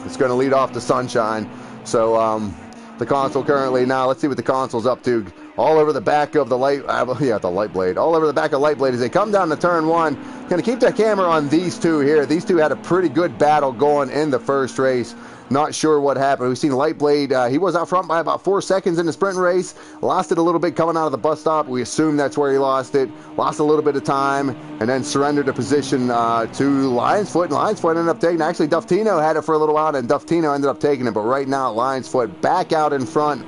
It's going to lead off to sunshine. So the Consul currently now, let's see what the Consul's up to. All over the back of the Lightblade. All over the back of Lightblade as they come down to turn 1. Going to keep the camera on these two here. These two had a pretty good battle going in the first race. Not sure what happened. We've seen Lightblade. He was out front by about 4 seconds in the sprint race. Lost it a little bit coming out of the bus stop. We assume that's where he lost it. Lost a little bit of time and then surrendered the position to Lion's Foot. And Lion's Foot ended up taking it. Actually, Duff Tino had it for a little while and Duff Tino ended up taking it. But right now, Lion's Foot back out in front,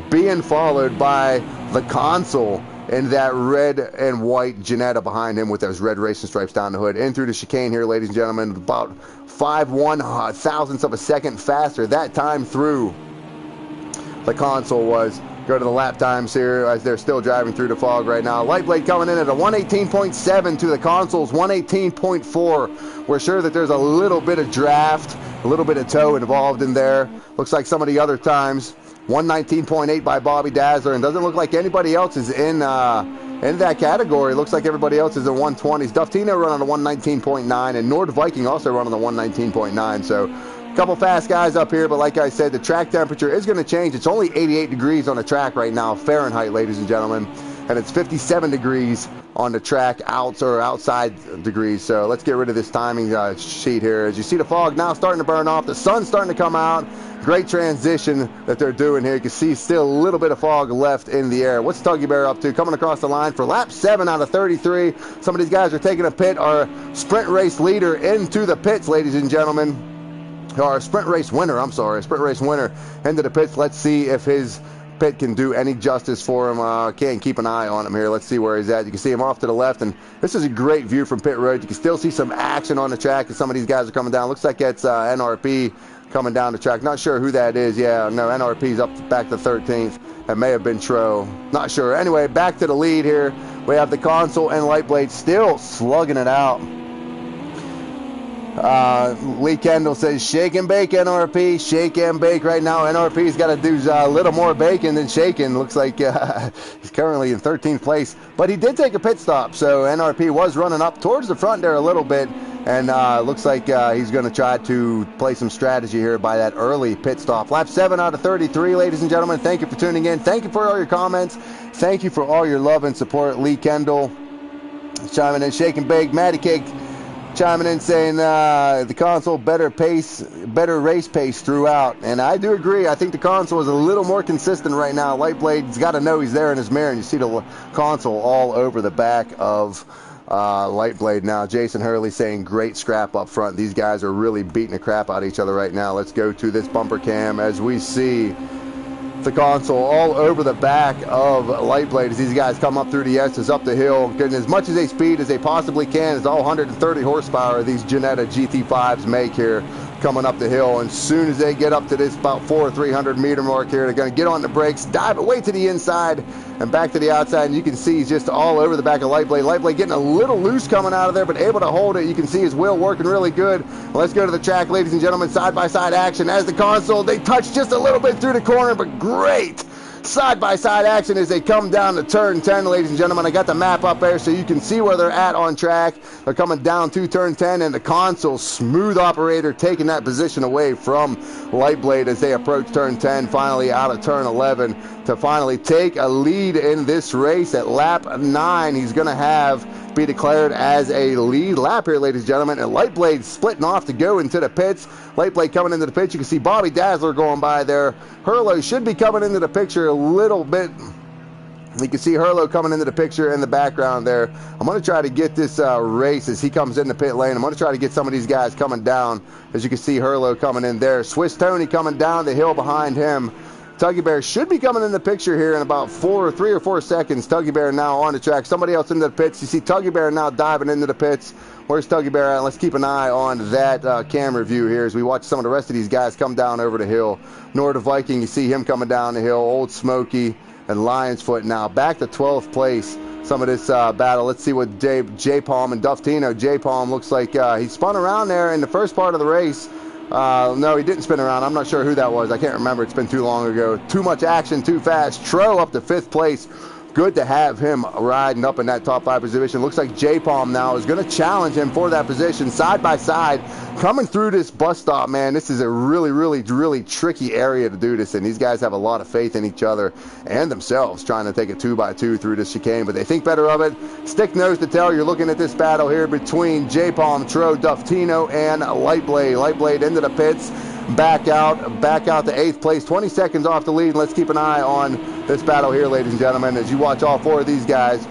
being followed by the Consul in that red and white Ginetta behind him with those red racing stripes down the hood. In through the chicane here, ladies and gentlemen, about 5/1 thousandths of a second faster that time through. The Consul was go to the lap times here as they're still driving through the fog right now. Lightblade coming in at a 118.7 to the consoles 118.4. We're sure that there's a little bit of draft, a little bit of toe involved in there. Looks like some of the other times. 119.8 by Bobby Dazzler, and doesn't look like anybody else is in that category. Looks like everybody else is in 120s. Duftino running a 119.9, and Nord Viking also running a 119.9. So a couple fast guys up here, but like I said, the track temperature is going to change. It's only 88 degrees on the track right now, Fahrenheit, ladies and gentlemen, and it's 57 degrees on the track outside degrees. So let's get rid of this timing sheet here. As you see the fog now starting to burn off, the sun's starting to come out. Great transition that they're doing here. You can see still a little bit of fog left in the air. What's Tuggy Bear up to? Coming across the line for lap 7 out of 33. Some of these guys are taking a pit. Our sprint race leader into the pits, ladies and gentlemen. Our sprint race winner into the pits. Let's see if his pit can do any justice for him. Can't keep an eye on him here. Let's see where he's at. You can see him off to the left, and this is a great view from pit road. You can still see some action on the track as some of these guys are coming down. Looks like it's NRP coming down the track. Not sure who that is. Yeah, no, NRP's back to 13th. It may have been Tro. Not sure. Anyway, back to the lead here. We have the console and Lightblade still slugging it out. Lee Kendall says, shake and bake, NRP. Shake and bake right now. NRP's got to do a little more baking than shaking. Looks like he's currently in 13th place. But he did take a pit stop, so NRP was running up towards the front there a little bit. And looks like he's going to try to play some strategy here by that early pit stop. Lap 7 out of 33, ladies and gentlemen. Thank you for tuning in. Thank you for all your comments. Thank you for all your love and support. Lee Kendall chiming in. Shake and bake. Matty Cake chiming in saying the console better race pace throughout. And I do agree. I think the console is a little more consistent right now. Lightblade's got to know he's there in his mirror, and you see the console all over the back of Lightblade now. Jason Hurley saying great scrap up front. These guys are really beating the crap out of each other right now. Let's go to this bumper cam as we see the console all over the back of Lightblade as these guys come up through the S's up the hill, getting as much as they speed as they possibly can. It's all 130 horsepower these Jannetta GT5s make here coming up the hill. And as soon as they get up to this about 300 meter mark here, they're going to get on the brakes, dive away to the inside and back to the outside, and you can see he's just all over the back of Lightblade. Lightblade getting a little loose coming out of there, but able to hold it. You can see his wheel working really good. Let's go to the track, ladies and gentlemen. Side-by-side action as the console. They touch just a little bit through the corner, but great side-by-side action as they come down to turn 10, ladies and gentlemen. I got the map up there so you can see where they're at on track. They're coming down to turn 10, and the console smooth operator taking that position away from Lightblade as they approach turn 10, finally out of turn 11 to finally take a lead in this race. At lap 9, he's going to be declared as a lead lap here, ladies and gentlemen. And Lightblade splitting off to go into the pits. Lightblade coming into the pits. You can see Bobby Dazzler going by there. Hurlo should be coming into the picture a little bit. You can see Hurlo coming into the picture in the background there. I'm going to try to get this race as he comes in the pit lane. I'm going to try to get some of these guys coming down. As you can see Hurlo coming in there. Swiss Tony coming down the hill behind him. Tuggy Bear should be coming in the picture here in about 3 or 4 seconds. Tuggy Bear now on the track. Somebody else into the pits. You see Tuggy Bear now diving into the pits. Where's Tuggy Bear at? Let's keep an eye on that camera view here as we watch some of the rest of these guys come down over the hill. Nord Viking, you see him coming down the hill. Old Smoky and Lion's Foot now back to 12th place. Some of this battle. Let's see what J Palm and Duftino. J Palm looks like he spun around there in the first part of the race. No, he didn't spin around. I'm not sure who that was. I can't remember. It's been too long ago. Too much action, too fast. Tro up to 5th place. Good to have him riding up in that top 5 position. Looks like J-Palm now is going to challenge him for that position side by side. Coming through this bus stop, man, this is a really, really, really tricky area to do this in. These guys have a lot of faith in each other and themselves trying to take a 2x2 through this chicane, but they think better of it. Stick nose to tail, you're looking at this battle here between J-Palm, Tro, Duftino, and Lightblade. Lightblade into the pits. Back out to 8th place, 20 seconds off the lead. Let's keep an eye on this battle here, ladies and gentlemen, as you watch all 4 of these guys.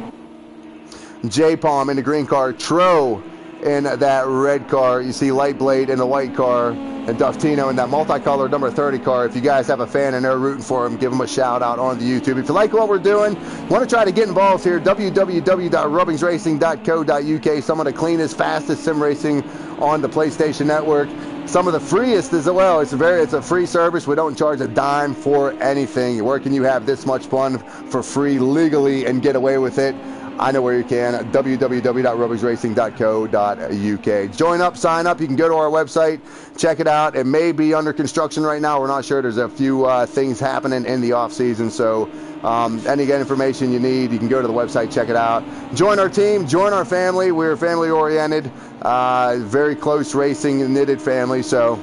J-Palm in the green car, Tro in that red car. You see Lightblade in the white car, and Duftino in that multicolored number 30 car. If you guys have a fan and they're rooting for him, give them a shout out on the YouTube. If you like what we're doing, want to try to get involved here, www.rubbingsracing.co.uk. Some of the cleanest, fastest sim racing on the PlayStation Network. some of the freest as well. It's a free service. We don't charge a dime for anything. Where can you have this much fun for free legally and get away with it? I know where you can. www.rubbingsracing.co.uk. Join up, sign up. You can go to our website, check it out. It may be under construction right now. We're not sure. There's a few things happening in the off season, so any information you need, you can go to the website, check it out. Join our team, join our family. We're family oriented, very close racing knitted family, so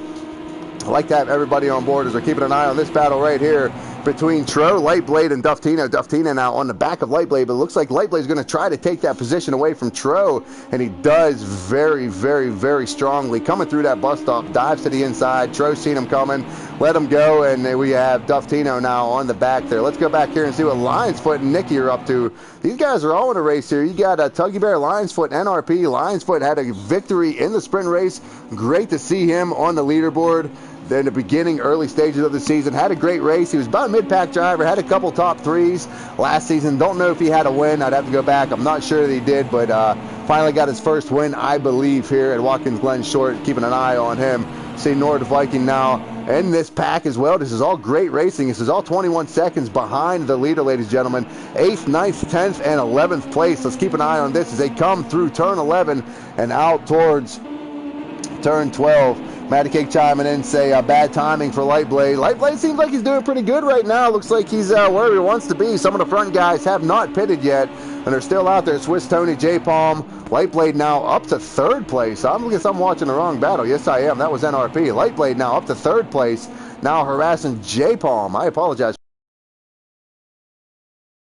I'd like to have everybody on board as we're keeping an eye on this battle right here between Tro, Lightblade, and Duftino. Duftino now on the back of Lightblade, but it looks like Lightblade is going to try to take that position away from Tro, and he does very, very, very strongly. Coming through that bus stop, dives to the inside. Tro's seen him coming, let him go, and we have Duftino now on the back there. Let's go back here and see what Lionsfoot and Nicky are up to. These guys are all in a race here. You got Tuggy Bear, Lionsfoot, NRP. Lionsfoot had a victory in the sprint race. Great to see him on the leaderboard. In the beginning, early stages of the season, had a great race. He was about a mid-pack driver, had a couple top threes last season. Don't know if he had a win. I'd have to go back. I'm not sure that he did, but finally got his first win, I believe, here at Watkins Glen Short. Keeping an eye on him. See Nord Viking now in this pack as well. This is all great racing. This is all 21 seconds behind the leader, ladies and gentlemen. 8th, 9th, 10th, and 11th place. Let's keep an eye on this as they come through turn 11 and out towards turn 12. Matty Cake chiming in, say bad timing for Lightblade. Lightblade seems like he's doing pretty good right now. Looks like he's where he wants to be. Some of the front guys have not pitted yet, and they're still out there. Swiss Tony, J Palm, Lightblade now up to 3rd place. I guess I'm watching the wrong battle. Yes, I am. That was NRP. Lightblade now up to 3rd place. Now harassing J Palm. I apologize.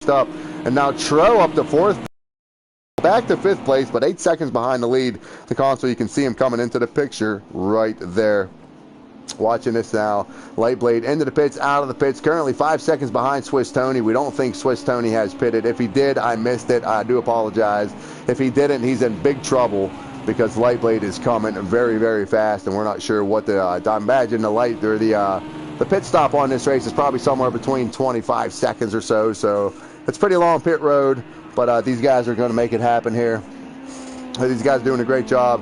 And now Tro up to 4th. Back to 5th place, but 8 seconds behind the lead. The console, you can see him coming into the picture right there. Watching this now. Lightblade into the pits, out of the pits. Currently 5 seconds behind Swiss Tony. We don't think Swiss Tony has pitted. If he did, I missed it. I do apologize. If he didn't, he's in big trouble because Lightblade is coming very, very fast, and we're not sure what the. I imagine the pit stop on this race is probably somewhere between 25 seconds or so. So it's pretty long pit road. But these guys are going to make it happen here. These guys are doing a great job.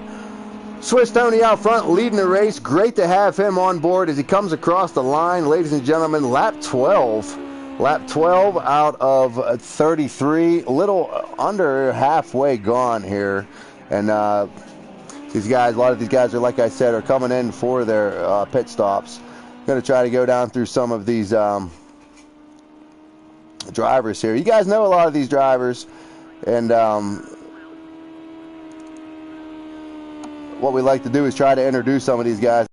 Swiss Tony out front, leading the race. Great to have him on board as he comes across the line. Ladies and gentlemen, lap 12. Lap 12 out of 33. A little under halfway gone here. And these guys, a lot of these guys are, like I said, are coming in for their pit stops. Going to try to go down through some of these drivers here. You guys know a lot of these drivers, and what we like to do is try to introduce some of these guys.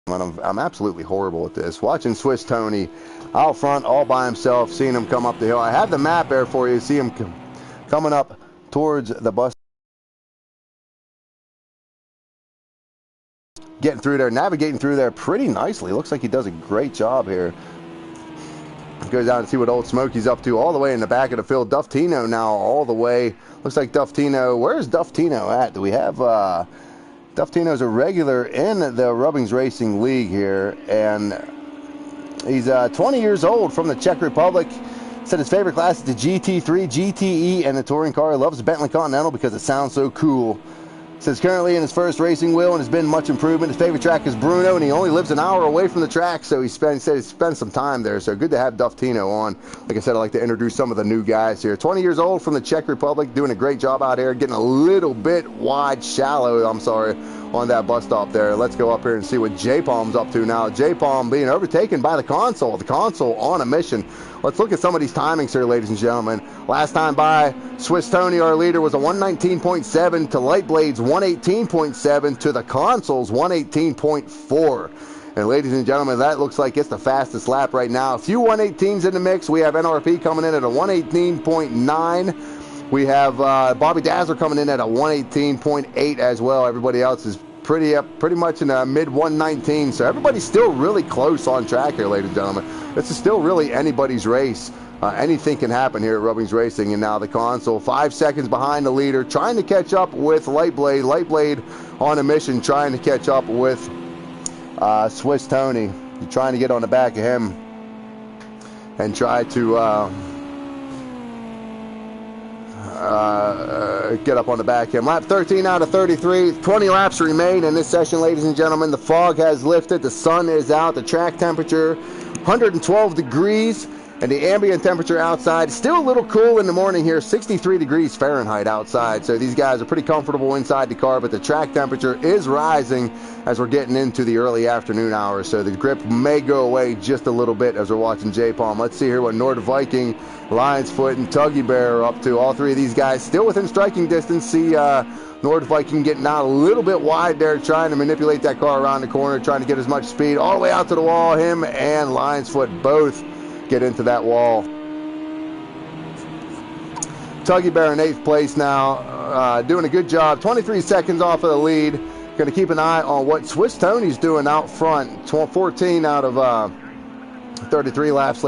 I'm absolutely horrible at this. Watching Swiss Tony out front all by himself, seeing him come up the hill. I have the map there for you. See him coming up towards the bus. Getting through there, navigating through there pretty nicely. Looks like he does a great job here. Goes down to see what Old Smokey's up to all the way in the back of the field. Duftino now all the way. Looks like Duftino. Where's Duftino at? Do we have Duftino's a regular in the Rubbings Racing League here, and he's 20 years old from the Czech Republic. Said his favorite class is the GT3, GTE, and the touring car. Loves the Bentley Continental because it sounds so cool. Says currently in his first racing wheel and has been much improvement. His favorite track is Bruno, and he only lives an hour away from the track, so he said he spent some time there. So good to have Duftino on. Like I said, I'd like to introduce some of the new guys here. 20 years old from the Czech Republic, doing a great job out here, getting a little bit shallow, on that bus stop there. Let's go up here and see what J-Palm's up to now. J-Palm being overtaken by the console. The console on a mission. Let's look at some of these timings here, ladies and gentlemen. Last time by, Swiss Tony, our leader, was a 119.7 to Lightblade's 118.7 to the console's 118.4. And ladies and gentlemen, that looks like it's the fastest lap right now. A few 118s in the mix. We have NRP coming in at a 118.9. We have Bobby Dazzler coming in at a 118.8 as well. Everybody else is pretty much in a mid 119. So everybody's still really close on track here, ladies and gentlemen. This is still really anybody's race. Anything can happen here at Rubbings Racing. And now the console 5 seconds behind the leader, trying to catch up with Lightblade. Lightblade on a mission, trying to catch up with Swiss Tony. Trying to get on the back of him and try to get up on the back end. Lap 13 out of 33. 20 laps remain in this session, ladies and gentlemen. The fog has lifted. The sun is out. The track temperature, 112 degrees. And the ambient temperature outside, still a little cool in the morning here, 63 degrees Fahrenheit outside. So these guys are pretty comfortable inside the car, but the track temperature is rising as we're getting into the early afternoon hours. So the grip may go away just a little bit as we're watching J-Palm. Let's see here what Nord Viking, Lions Foot, and Tuggy Bear are up to. All three of these guys still within striking distance. See Nord Viking getting out a little bit wide there, trying to manipulate that car around the corner, trying to get as much speed all the way out to the wall. Him and Lions Foot both get into that wall. Tuggy Bear in 8th place now, doing a good job. 23 seconds off of the lead. Going to keep an eye on what Swiss Tony's doing out front. 14 out of 33 laps,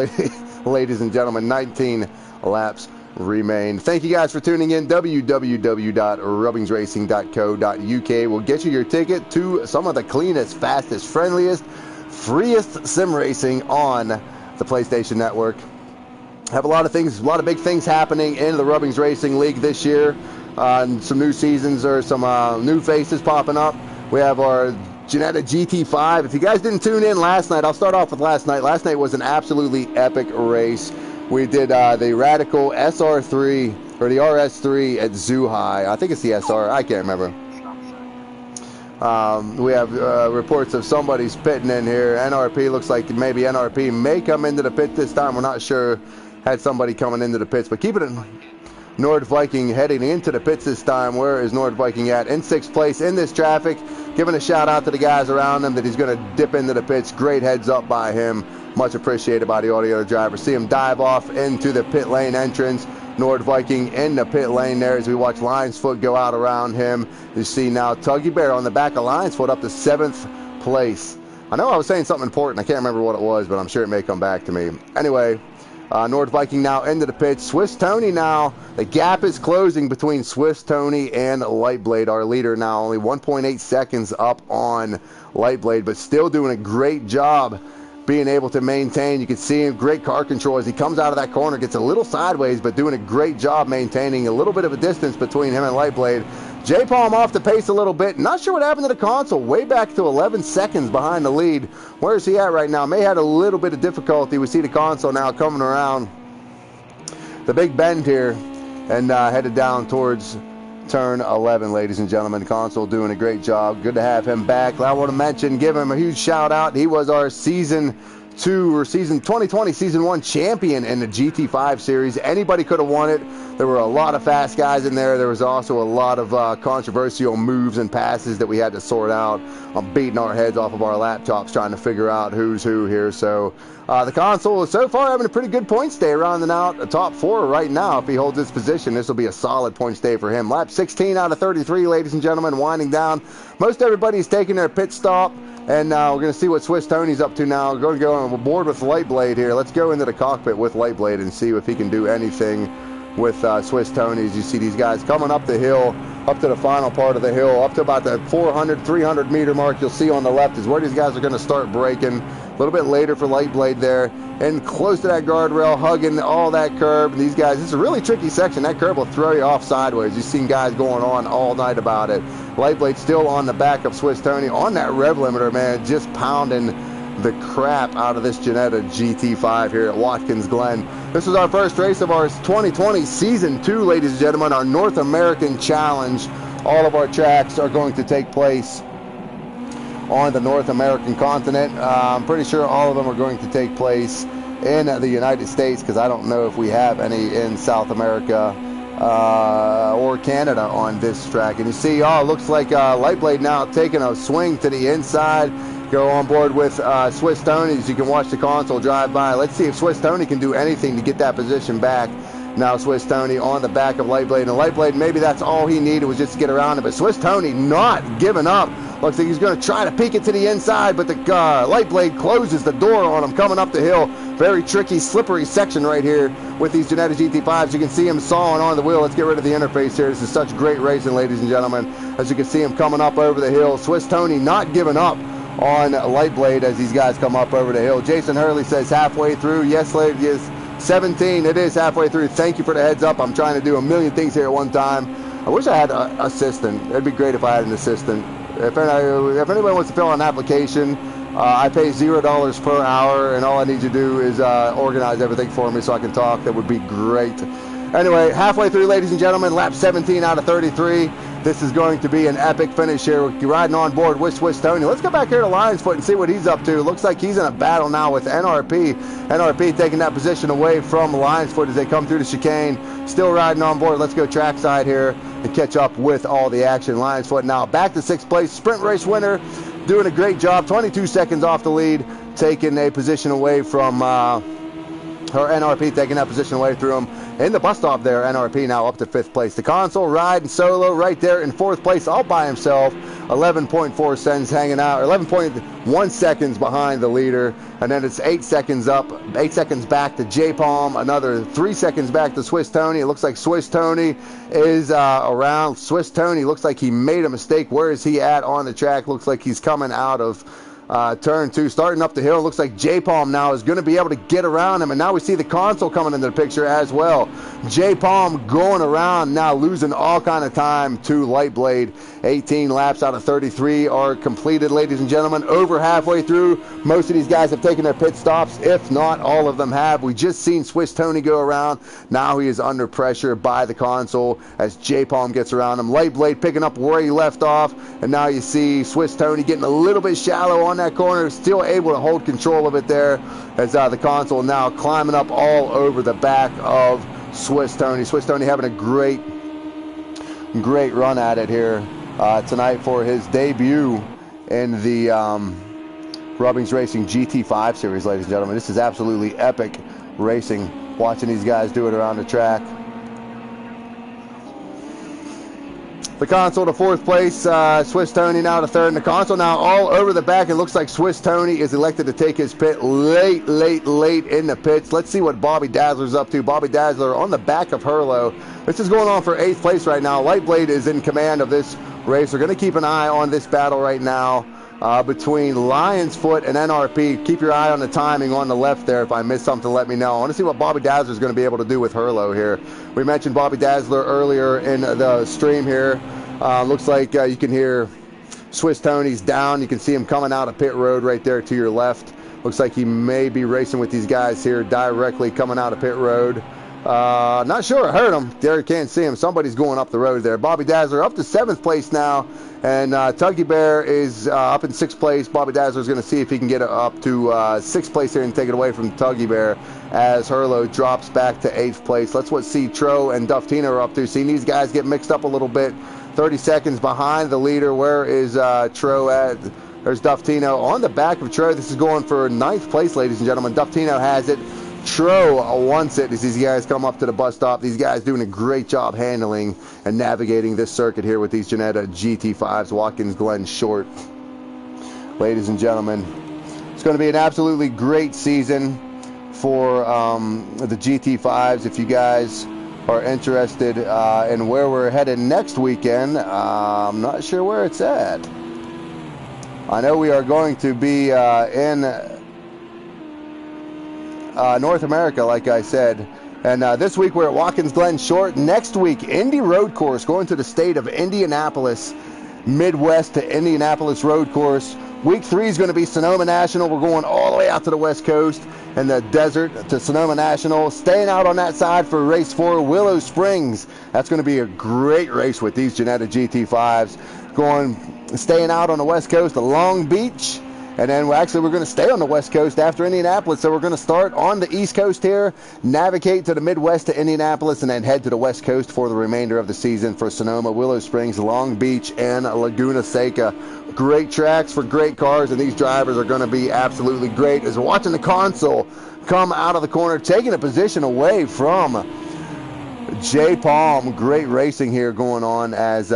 ladies and gentlemen. 19 laps remain. Thank you guys for tuning in. www.rubbingsracing.co.uk will get you your ticket to some of the cleanest, fastest, friendliest, freest sim racing on the PlayStation Network. Have a lot of things, a lot of big things happening in the Rubbings Racing League this year. Some new seasons or some new faces popping up. We have our Ginetta GT5. If you guys didn't tune in last night, I'll start off with last night. Last night was an absolutely epic race. We did the Radical SR3 or the RS3 at Zoo High. I think it's the SR. I can't remember. We have reports of somebody's pitting in here. NRP looks like maybe NRP may come into the pit this time. We're not sure. Had somebody coming into the pits, but keep it in. Nord Viking heading into the pits this time. Where is Nord Viking at? In 6th place in this traffic. Giving a shout out to the guys around him that he's going to dip into the pits. Great heads up by him. Much appreciated by all the other drivers. See him dive off into the pit lane entrance. Nord Viking in the pit lane there as we watch Lions Foot go out around him. You see now Tuggy Bear on the back of Lions Foot up to 7th place. I know I was saying something important. I can't remember what it was, but I'm sure it may come back to me. Anyway, Nord Viking now into the pits. Swiss Tony now. The gap is closing between Swiss Tony and Lightblade. Our leader now only 1.8 seconds up on Lightblade, but still doing a great job being able to maintain. You can see him, great car control as he comes out of that corner, gets a little sideways, but doing a great job maintaining a little bit of a distance between him and Lightblade. J-Palm off the pace a little bit. Not sure what happened to the console. Way back to 11 seconds behind the lead. Where is he at right now? May have had a little bit of difficulty. We see the console now coming around the big bend here and headed down towards turn 11, ladies and gentlemen. Console doing a great job. Good to have him back. I want to mention, give him a huge shout out. He was our season 2020 season 1 champion in the GT5 series. Anybody could have won it. There were a lot of fast guys in there. There was also a lot of controversial moves and passes that we had to sort out. I'm beating our heads off of our laptops trying to figure out who's who here. So the console is so far having a pretty good point stay, rounding out the top 4 right now. If he holds his position, this will be a solid point stay for him. Lap 16 out of 33, ladies and gentlemen, winding down. Most everybody's taking their pit stop. And we're going to see what Swiss Tony's up to now. We're going to go on board with Lightblade here. Let's go into the cockpit with Lightblade and see if he can do anything with Swiss Tony's. You see these guys coming up the hill, up to the final part of the hill, up to about the 400, 300 meter mark. You'll see on the left is where these guys are going to start braking. A little bit later for Lightblade there. And close to that guardrail, hugging all that curb. And these guys, this is a really tricky section. That curb will throw you off sideways. You've seen guys going on all night about it. Lightblade still on the back of Swiss Tony on that rev limiter, man, just pounding the crap out of this Ginetta GT5 here at Watkins Glen. This is our first race of our 2020 Season 2, ladies and gentlemen, our North American Challenge. All of our tracks are going to take place on the North American continent. I'm pretty sure all of them are going to take place in the United States because I don't know if we have any in South America or Canada on this track. And you see, looks like Lightblade now taking a swing to the inside. Go on board with Swiss Tony as you can watch the console drive by. Let's see if Swiss Tony can do anything to get that position back. Now Swiss Tony on the back of Lightblade. And Lightblade, maybe that's all he needed was just to get around it. But Swiss Tony not giving up. Looks like he's going to try to peek it to the inside, but the Lightblade closes the door on him coming up the hill. Very tricky, slippery section right here with these Ginetta GT5s. You can see him sawing on the wheel. Let's get rid of the interface here. This is such great racing, ladies and gentlemen. As you can see him coming up over the hill. Swiss Tony not giving up on Lightblade as these guys come up over the hill. Jason Hurley says halfway through. Yes, ladies. 17. It is halfway through. Thank you for the heads up. I'm trying to do a million things here at one time. I wish I had an assistant. It'd be great if I had an assistant. If anybody wants to fill out an application, I pay $0 per hour, and all I need you to do is organize everything for me so I can talk. That would be great. Anyway, halfway through, ladies and gentlemen, lap 17 out of 33. This is going to be an epic finish here. We're riding on board with Swiss Tony. Let's go back here to Lion's Foot and see what he's up to. Looks like he's in a battle now with NRP. NRP taking that position away from Lion's Foot as they come through the chicane. Still riding on board. Let's go trackside here and catch up with all the action. Lion's Foot now back to 6th place. Sprint race winner, doing a great job. 22 seconds off the lead, taking a position away from her NRP, taking that position away through him. In the bus stop there, NRP now up to 5th place. The console riding solo right there in 4th place all by himself. 11.4 seconds hanging out, 11.1 seconds behind the leader. And then it's 8 seconds up, 8 seconds back to J-Palm, another 3 seconds back to Swiss Tony. It looks like Swiss Tony is around. Swiss Tony looks like he made a mistake. Where is he at on the track? Looks like he's coming out of turn 2, starting up the hill. Looks like J-Palm now is going to be able to get around him, and now we see the console coming into the picture as well. J-Palm going around now, losing all kind of time to Lightblade. 18 laps out of 33 are completed, ladies and gentlemen. Over halfway through, most of these guys have taken their pit stops, if not all of them have. We just seen Swiss Tony go around. Now he is under pressure by the console as J-Palm gets around him. Lightblade picking up where he left off, and now you see Swiss Tony getting a little bit shallow on that corner, still able to hold control of it there as the console now climbing up all over the back of Swiss Tony. Swiss Tony having a great run at it here tonight for his debut in the Rubbings Racing GT5 series, ladies and gentlemen. This is absolutely epic racing, watching these guys do it around the track. The console to 4th place, Swiss Tony now to 3rd, and the console now all over the back. It looks like Swiss Tony is elected to take his pit late in the pits. Let's see what Bobby Dazzler's up to. Bobby Dazzler on the back of Herlo. This is going on for 8th place right now. Lightblade is in command of this race. We're going to keep an eye on this battle right now between Lion's Foot and NRP. Keep your eye on the timing on the left there. If I missed something, let me know. I want to see what Bobby Dazzler is going to be able to do with Herlo here. We mentioned Bobby Dazzler earlier in the stream here. Looks like you can hear Swiss Tony's down. You can see him coming out of pit road right there to your left. Looks like he may be racing with these guys here directly coming out of pit road. Not sure. I heard him. There you can't see him. Somebody's going up the road there. Bobby Dazzler up to 7th place now. And Tuggy Bear is up in 6th place. Bobby Dazzler is going to see if he can get up to 6th place here and take it away from Tuggy Bear as Herlo drops back to 8th place. Let's see Tro and Duftino are up to. Seeing these guys get mixed up a little bit. 30 seconds behind the leader. Where is Tro at? There's Duftino on the back of Tro. This is going for 9th place, ladies and gentlemen. Duftino has it. Tro wants it as these guys come up to the bus stop. These guys doing a great job handling and navigating this circuit here with these Janetta GT5s, Watkins Glen Short. Ladies and gentlemen, it's going to be an absolutely great season for the GT5s. If you guys are interested in where we're headed next weekend, I'm not sure where it's at. I know we are going to be in North America, like I said. And this week we're at Watkins Glen Short. Next week, Indy Road Course, going to the state of Indianapolis, Midwest to Indianapolis Road Course. Week 3 is going to be Sonoma National. We're going all the way out to the West Coast and the desert to Sonoma National. Staying out on that side for race 4, Willow Springs. That's going to be a great race with these Janetta GT5s. Staying out on the West Coast to Long Beach. And then we're going to stay on the West Coast after Indianapolis. So we're going to start on the East Coast here, navigate to the Midwest to Indianapolis, and then head to the West Coast for the remainder of the season for Sonoma, Willow Springs, Long Beach, and Laguna Seca. Great tracks for great cars, and these drivers are going to be absolutely great. As we're watching the console come out of the corner, taking a position away from J-Palm. Great racing here going on as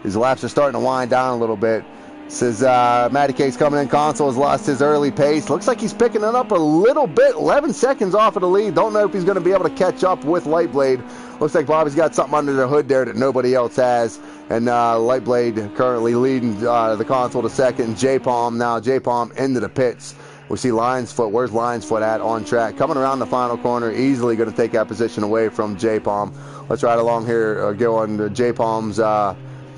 his laps are starting to wind down a little bit. Says Matty K's coming in. Console has lost his early pace. Looks like he's picking it up a little bit. 11 seconds off of the lead. Don't know if he's going to be able to catch up with Lightblade. Looks like Bobby's got something under the hood there that nobody else has. And Lightblade currently leading the console to second. J-Palm now. J-Palm into the pits. We see Lions Foot. Where's Lions Foot at on track? Coming around the final corner, easily going to take that position away from J-Palm. Let's ride along here, go on J-Palm's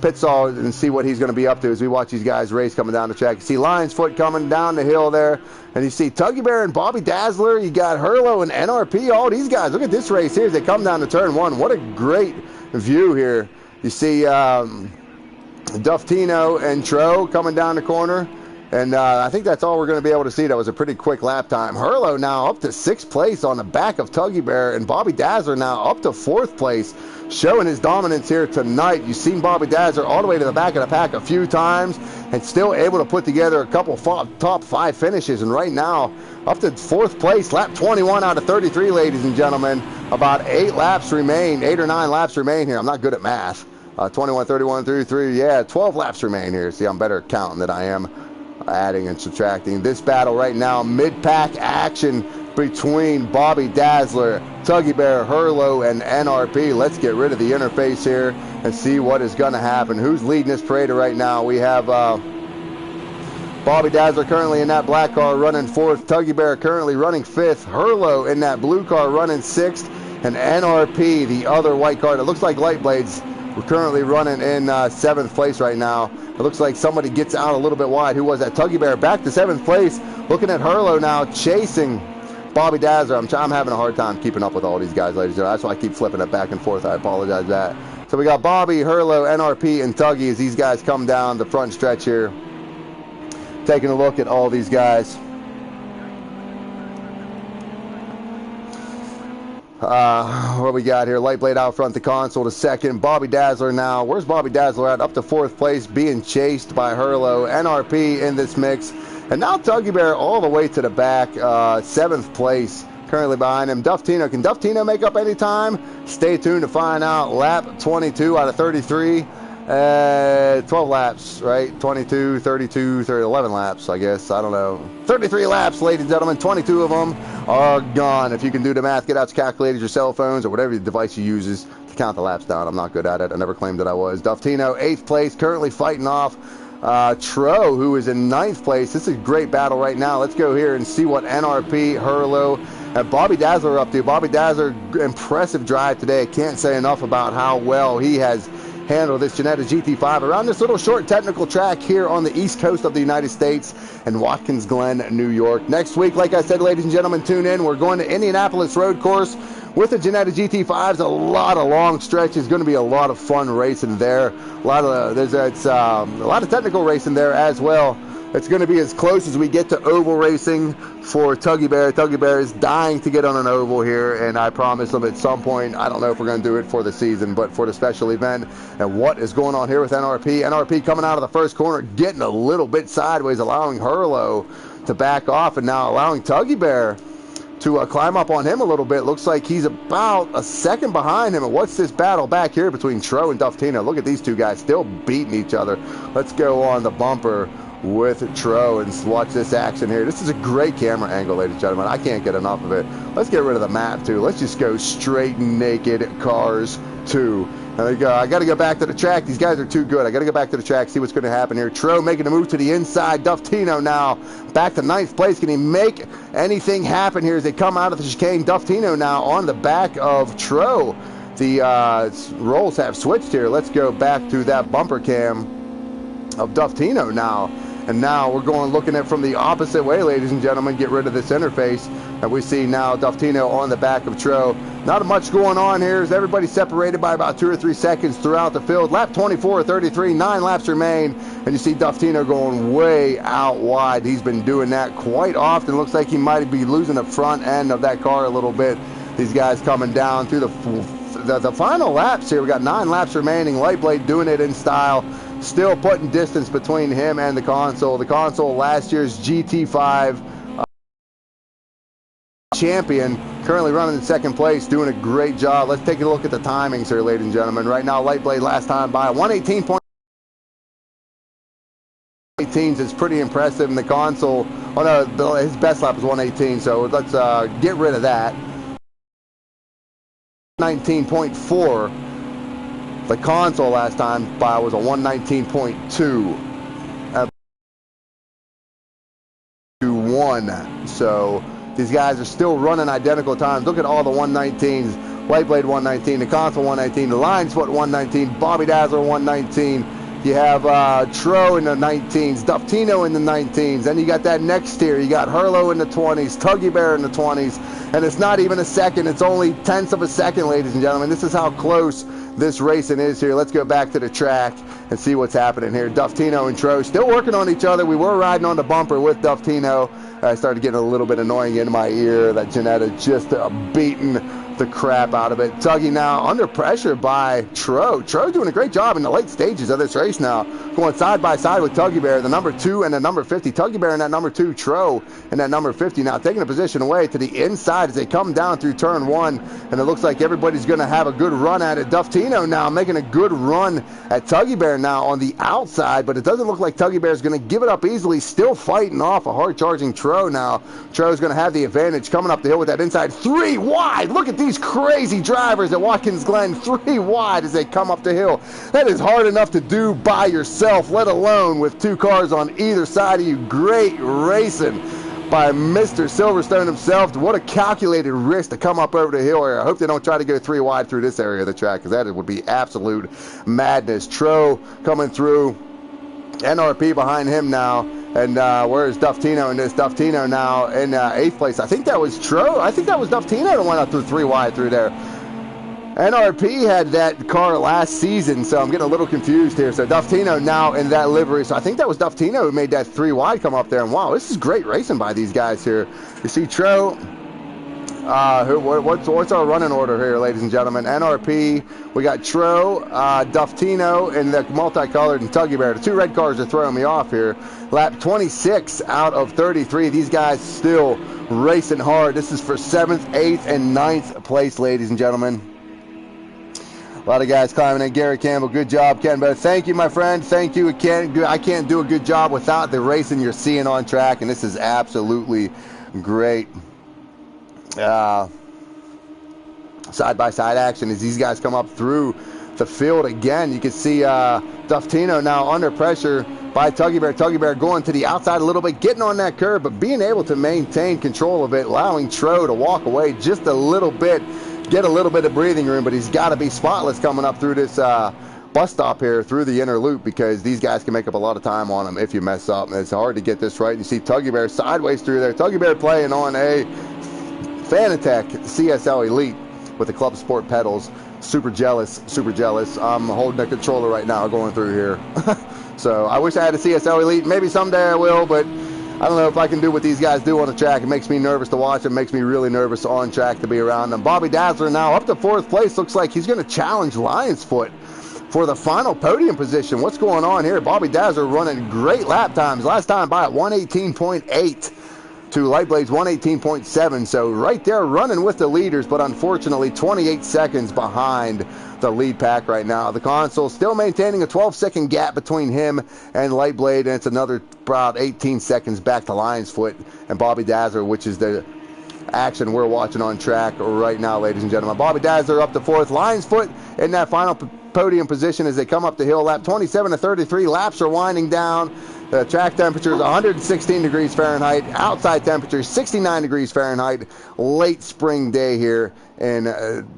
pit stall and see what he's going to be up to as we watch these guys race coming down the track. You see Lions Foot coming down the hill there, and you see Tuggy Bear and Bobby Dazzler. You got Hurlo and NRP. All these guys. Look at this race here as they come down to turn one. What a great view here. You see Duftino and Tro coming down the corner. And I think that's all we're going to be able to see. That was a pretty quick lap time. Hurlo now up to 6th place on the back of Tuggy Bear, and Bobby Dazzler now up to 4th place, showing his dominance here tonight. You've seen Bobby Dazzler all the way to the back of the pack a few times and still able to put together a couple top 5 finishes. And right now, up to 4th place, lap 21 out of 33, ladies and gentlemen. About 8 laps remain, 8 or 9 laps remain here. I'm not good at math. 21, 31, 33, yeah, 12 laps remain here. See, I'm better at counting than I am adding and subtracting. This battle right now, mid-pack action between Bobby Dazzler, Tuggy Bear, Hurlo, and NRP. Let's get rid of the interface here and see what is going to happen. Who's leading this parade right now? We have Bobby Dazzler currently in that black car running 4th, Tuggy Bear currently running 5th, Hurlo in that blue car running 6th, and NRP, the other white car that looks like Light Blades, we're currently running in 7th place right now. It looks like somebody gets out a little bit wide. Who was that? Tuggy Bear back to 7th place. Looking at Hurlo now, chasing Bobby Dazzler. I'm having a hard time keeping up with all these guys, ladies and gentlemen. That's why I keep flipping it back and forth. I apologize for that. So we got Bobby, Hurlo, NRP, and Tuggy as these guys come down the front stretch here. Taking a look at all these guys. What we got here? Light Blade out front, the console to 2nd. Bobby Dazzler now. Where's Bobby Dazzler at? Up to 4th place, being chased by Hurlo. NRP in this mix. And now Tuggy Bear all the way to the back. 7th place, currently behind him. Duftino. Can Duftino make up any time? Stay tuned to find out. Lap 22 out of 33. 12 laps, right? 22, 32, 30, 11 laps, I guess. I don't know. 33 laps, ladies and gentlemen. 22 of them are gone. If you can do the math, get out your calculators, your cell phones, or whatever device you use to count the laps down. I'm not good at it. I never claimed that I was. Duftino, 8th place, currently fighting off Tro, who is in 9th place. This is a great battle right now. Let's go here and see what NRP, Hurlo, and Bobby Dazzler are up to. Bobby Dazzler, impressive drive today. I can't say enough about how well he has handle this Ginetta GT5 around this little short technical track here on the east coast of the United States in Watkins Glen, New York. Next week, like I said, ladies and gentlemen, tune in. We're going to Indianapolis Road Course with the Ginetta GT5s. A lot of long stretches. Going to be a lot of fun racing there. A lot of technical racing there as well. It's going to be as close as we get to oval racing for Tuggy Bear. Tuggy Bear is dying to get on an oval here, and I promise him at some point, I don't know if we're going to do it for the season, but for the special event. And what is going on here with NRP? NRP coming out of the first corner, getting a little bit sideways, allowing Hurlo to back off, and now allowing Tuggy Bear to climb up on him a little bit. Looks like he's about a second behind him. And what's this battle back here between Tro and Duftino? Look at these two guys still beating each other. Let's go on the bumper with Tro and watch this action here. This is a great camera angle, ladies and gentlemen. I can't get enough of it. Let's get rid of the map too. Let's just go straight naked Cars 2. There you go. I got to go back to the track. These guys are too good. I got to go back to the track, see what's going to happen here. Tro making a move to the inside. Duftino now back to 9th place. Can he make anything happen here as they come out of the chicane? Duftino now on the back of Tro. The roles have switched here. Let's go back to that bumper cam of Duftino now. And now we're going looking at from the opposite way, ladies and gentlemen. Get rid of this interface. And we see now Duftino on the back of Tro. Not much going on here as everybody separated by about 2 or 3 seconds throughout the field. Lap 24, 33, 9 laps remain. And you see Duftino going way out wide. He's been doing that quite often. Looks like he might be losing the front end of that car a little bit. These guys coming down through the final laps here. We got 9 laps remaining. Light Blade doing it in style. Still putting distance between him and the console. The console, last year's GT5 champion, currently running in 2nd place, doing a great job. Let's take a look at the timings here, ladies and gentlemen. Right now, Light Blade last time by 118.18 is pretty impressive. In the console, oh no, his best lap was 118, so let's get rid of that. 19.4. The console last time by was a 119.2. To 1. So these guys are still running identical times. Look at all the 119s. Lightblade 119, the Console 119, the Lions Foot 119, Bobby Dazzler 119. You have Tro in the 19s, Duftino in the 19s. Then you got that next tier. You got Hurlo in the 20s, Tuggy Bear in the 20s. And it's not even a second. It's only tenths of a second, ladies and gentlemen. This is how close this racing is here. Let's go back to the track and see what's happening here. Duftino and Tro still working on each other. We were riding on the bumper with Duftino. I started getting a little bit annoying in my ear. That Janetta just beating the crap out of it. Tuggy now under pressure by Tro. Tro doing a great job in the late stages of this race now. Going side by side with Tuggy Bear, the number 2 and the number 50. Tuggy Bear in that number 2, Tro in that number 50. Now taking a position away to the inside as they come down through turn 1. And it looks like everybody's going to have a good run at it. Duftino now making a good run at Tuggy Bear now on the outside. But it doesn't look like Tuggy Bear is going to give it up easily. Still fighting off a hard-charging Tro now. Tro's going to have the advantage coming up the hill with that inside 3 wide. Look at these crazy drivers at Watkins Glen, 3 wide as they come up the hill. That is hard enough to do by yourself, let alone with 2 cars on either side of you. Great racing by Mr. Silverstone himself. What a calculated risk to come up over the hill here. I hope they don't try to go 3 wide through this area of the track, because that would be absolute madness. Tro coming through, NRP behind him now. And where's Duftino in this? Duftino now in 8th place. I think that was Tro. I think that was Duftino that went up through 3 wide through there. NRP had that car last season, so I'm getting a little confused here. So Duftino now in that livery. So I think that was Duftino who made that 3 wide come up there. And wow, this is great racing by these guys here. You see Tro. What's our running order here, ladies and gentlemen? NRP, we got Tro, Duftino, and the multicolored and Tuggy Bear. The 2 red cars are throwing me off here. Lap 26 out of 33. These guys still racing hard. This is for 7th, 8th, and 9th place, ladies and gentlemen. A lot of guys climbing in. Gary Campbell, good job, Ken. But thank you, my friend. Thank you, Ken. I can't do a good job without the racing you're seeing on track, and this is absolutely great. Side-by-side action as these guys come up through the field again. You can see Duftino now under pressure by Tuggy Bear. Tuggy Bear going to the outside a little bit, getting on that curve, but being able to maintain control of it, allowing Tro to walk away just a little bit, get a little bit of breathing room, but he's got to be spotless coming up through this bus stop here through the inner loop, because these guys can make up a lot of time on him if you mess up. And it's hard to get this right. You see Tuggy Bear sideways through there. Tuggy Bear playing on a Fanatec CSL Elite with the Club Sport pedals. Super jealous, super jealous. I'm holding the controller right now going through here. So I wish I had a CSL Elite. Maybe someday I will, but I don't know if I can do what these guys do on the track. It makes me nervous to watch. It makes me really nervous on track to be around them. Bobby Dazzler now up to 4th place. Looks like he's going to challenge Lions Foot for the final podium position. What's going on here? Bobby Dazzler running great lap times. Last time by at 118.8. to Lightblade's 118.7, so right there running with the leaders, but unfortunately 28 seconds behind the lead pack right now. The Console still maintaining a 12-second gap between him and Lightblade, and it's another about 18 seconds back to Lions Foot and Bobby Dazzler, which is the action we're watching on track right now, ladies and gentlemen. Bobby Dazzler up to 4th. Lions Foot in that final podium position as they come up the hill. Lap 27 to 33. Laps are winding down. The track temperature is 116 degrees Fahrenheit. Outside temperature 69 degrees Fahrenheit. Late spring day here in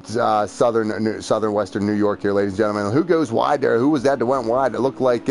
southern western New York here, ladies and gentlemen. Who goes wide there? Who was that went wide? It looked like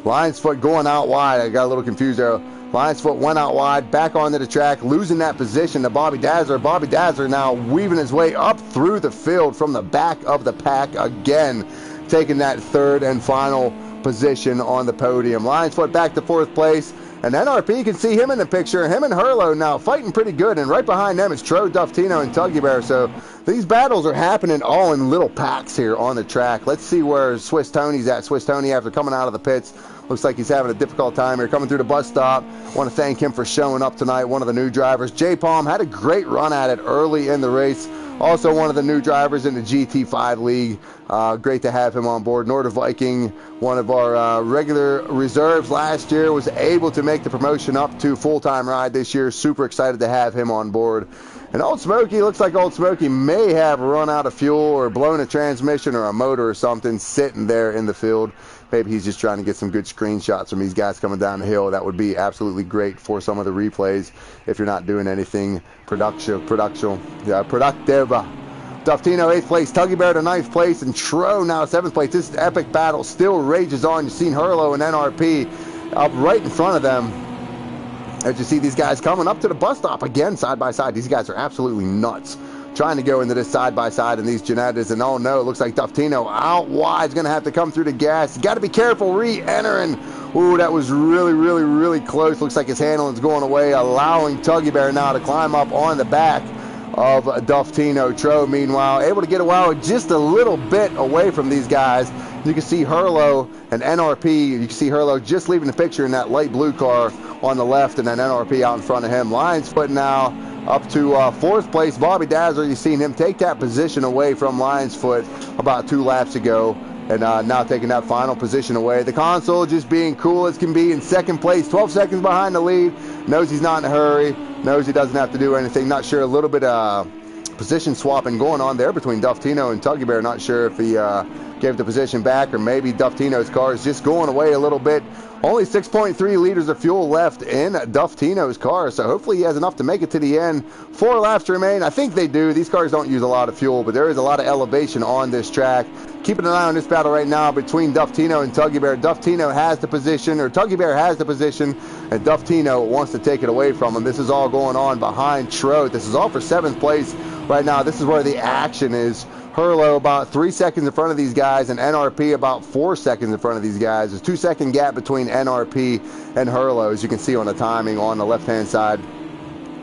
Lions Foot going out wide. I got a little confused there. Lions Foot went out wide, back onto the track, losing that position to Bobby Dazzler. Bobby Dazzler now weaving his way up through the field from the back of the pack again, taking that 3rd and final position on the podium. Lions Foot back to 4th place, and NRP, you can see him in the picture. Him and Hurlo now fighting pretty good, and right behind them is Tro, Duftino, and Tuggy Bear. So these battles are happening all in little packs here on the track. Let's see where Swiss Tony's at. Swiss Tony, after coming out of the pits, looks like he's having a difficult time here coming through the bus stop. Want to thank him for showing up tonight, one of the new drivers. J Palm had a great run at it early in the race. Also one of the new drivers in the GT5 league. Great to have him on board. Norder Viking, one of our regular reserves last year, was able to make the promotion up to full-time ride this year. Super excited to have him on board. And Old Smoky, looks like Old Smoky may have run out of fuel or blown a transmission or a motor or something sitting there in the field. maybe he's just trying to get some good screenshots from these guys coming down the hill. That would be absolutely great for some of the replays if you're not doing anything productive. Duftino 8th place, Tuggy Bear to 9th place, and Tro now 7th place. This epic battle still rages on. You've seen Hurlo and NRP up right in front of them. As you see these guys coming up to the bus stop again, side by side. These guys are absolutely nuts trying to go into this side by side in these Janettas, and oh no, it looks like Duftino out wide is going to have to come through the gas. You got to be careful re-entering. Ooh, that was really close. Looks like his handling's going away, allowing Tuggy Bear now to climb up on the back of Duftino. Tro, meanwhile, able to get away just a little bit away from these guys. You can see Hurlo and NRP. You can see Hurlo just leaving the picture in that light blue car on the left, and then NRP out in front of him. Lions Foot now up to 4th place. Bobby Dazzler, you've seen him take that position away from Lions Foot about 2 laps ago, and now taking that final position away. The console just being cool as can be in 2nd place, 12 seconds behind the lead. Knows he's not in a hurry. Knows he doesn't have to do anything. Not sure, a little bit of position swapping going on there between Duftino and Tuggy Bear. Not sure if he gave the position back, or maybe Duftino's car is just going away a little bit. Only 6.3 liters of fuel left in Duftino's car, so hopefully he has enough to make it to the end. 4 laps remain. I think they do. These cars don't use a lot of fuel, but there is a lot of elevation on this track. Keeping an eye on this battle right now between Duftino and Tuggy Bear. Duftino has the position, or Tuggy Bear has the position, and Duftino wants to take it away from him. This is all going on behind Tro. This is all for 7th place right now. This is where the action is. Hurlo about 3 seconds in front of these guys, and NRP about 4 seconds in front of these guys. There's a 2-second gap between NRP and Hurlo, as you can see on the timing on the left-hand side.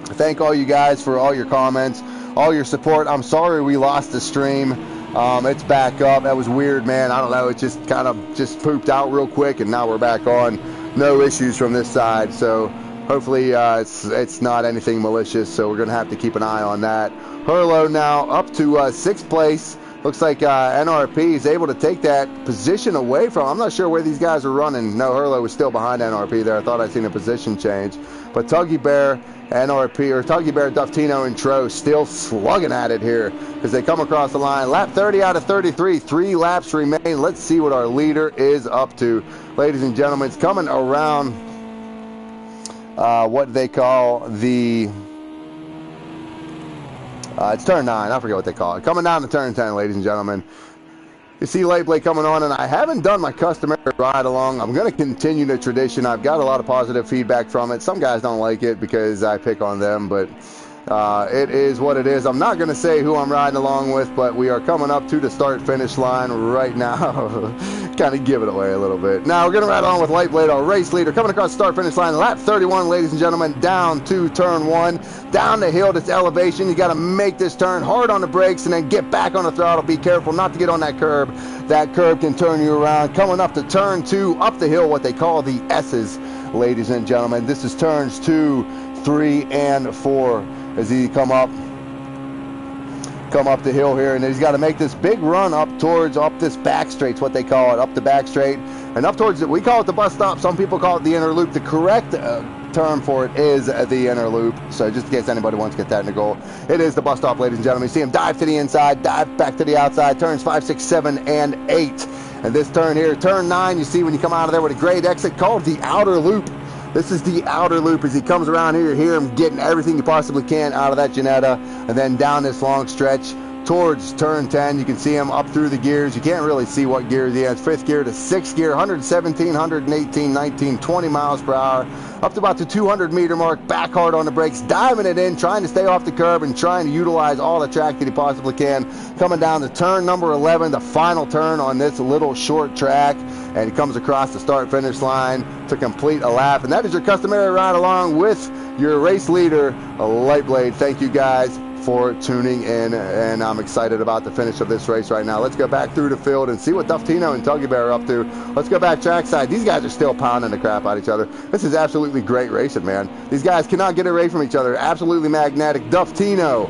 Thank all you guys for all your comments, all your support. I'm sorry we lost the stream. It's back up. That was weird, man. I don't know. It just kind of just pooped out real quick, and now we're back on. No issues from this side, so hopefully it's not anything malicious, so we're going to have to keep an eye on that. Hurlo now up to 6th place. Looks like NRP is able to take that position away from him. I'm not sure where these guys are running. No, Hurlo was still behind NRP there. I thought I'd seen a position change. But Tuggy Bear, NRP, or Tuggy Bear, Duftino, and Tro still slugging at it here as they come across the line. Lap 30 out of 33. 3 laps remain. Let's see what our leader is up to. Ladies and gentlemen, it's coming around what they call the... it's turn 9. I forget what they call it. Coming down to turn 10, ladies and gentlemen. You see Light Blade coming on, and I haven't done my customary ride along. I'm going to continue the tradition. I've got a lot of positive feedback from it. Some guys don't like it because I pick on them, but it is what it is. I'm not going to say who I'm riding along with, but we are coming up to the start-finish line right now. Kind of give it away a little bit. Now we're going to ride on with Light Blade, our race leader, coming across the start-finish line. Lap 31, ladies and gentlemen, down to turn 1. Down the hill, this elevation. You got to make this turn hard on the brakes and then get back on the throttle. Be careful not to get on that curb. That curb can turn you around. Coming up to turn 2, up the hill, what they call the S's, ladies and gentlemen. This is turns 2, 3, and 4 as he come up the hill here, and he's got to make this big run up this back straight's what they call it, up the back straight, and up towards it. We call it the bus stop. Some people call it the inner loop. The correct term for it is the inner loop. So just in case anybody wants to get that in the goal, it is the bus stop, ladies and gentlemen. You see him dive to the inside, dive back to the outside, turns 5, 6, 7, and 8. And this turn here, turn 9, you see when you come out of there with a great exit called the outer loop. This is the outer loop. As he comes around here, you hear him getting everything you possibly can out of that Janetta, and then down this long stretch towards turn 10. You can see him up through the gears. You can't really see what gears he has. 5th gear to 6th gear, 117, 118, 19, 20 miles per hour. Up to about the 200 meter mark, back hard on the brakes, diving it in, trying to stay off the curb and trying to utilize all the track that he possibly can. Coming down to turn number 11, the final turn on this little short track, and he comes across the start-finish line to complete a lap. And that is your customary ride along with your race leader, Light Blade. Thank you guys for tuning in, and I'm excited about the finish of this race right now. Let's go back through the field and see what Duftino and Tuggy Bear are up to. Let's go back trackside. These guys are still pounding the crap out of each other. This is absolutely great racing, man. These guys cannot get away from each other. Absolutely magnetic. Duftino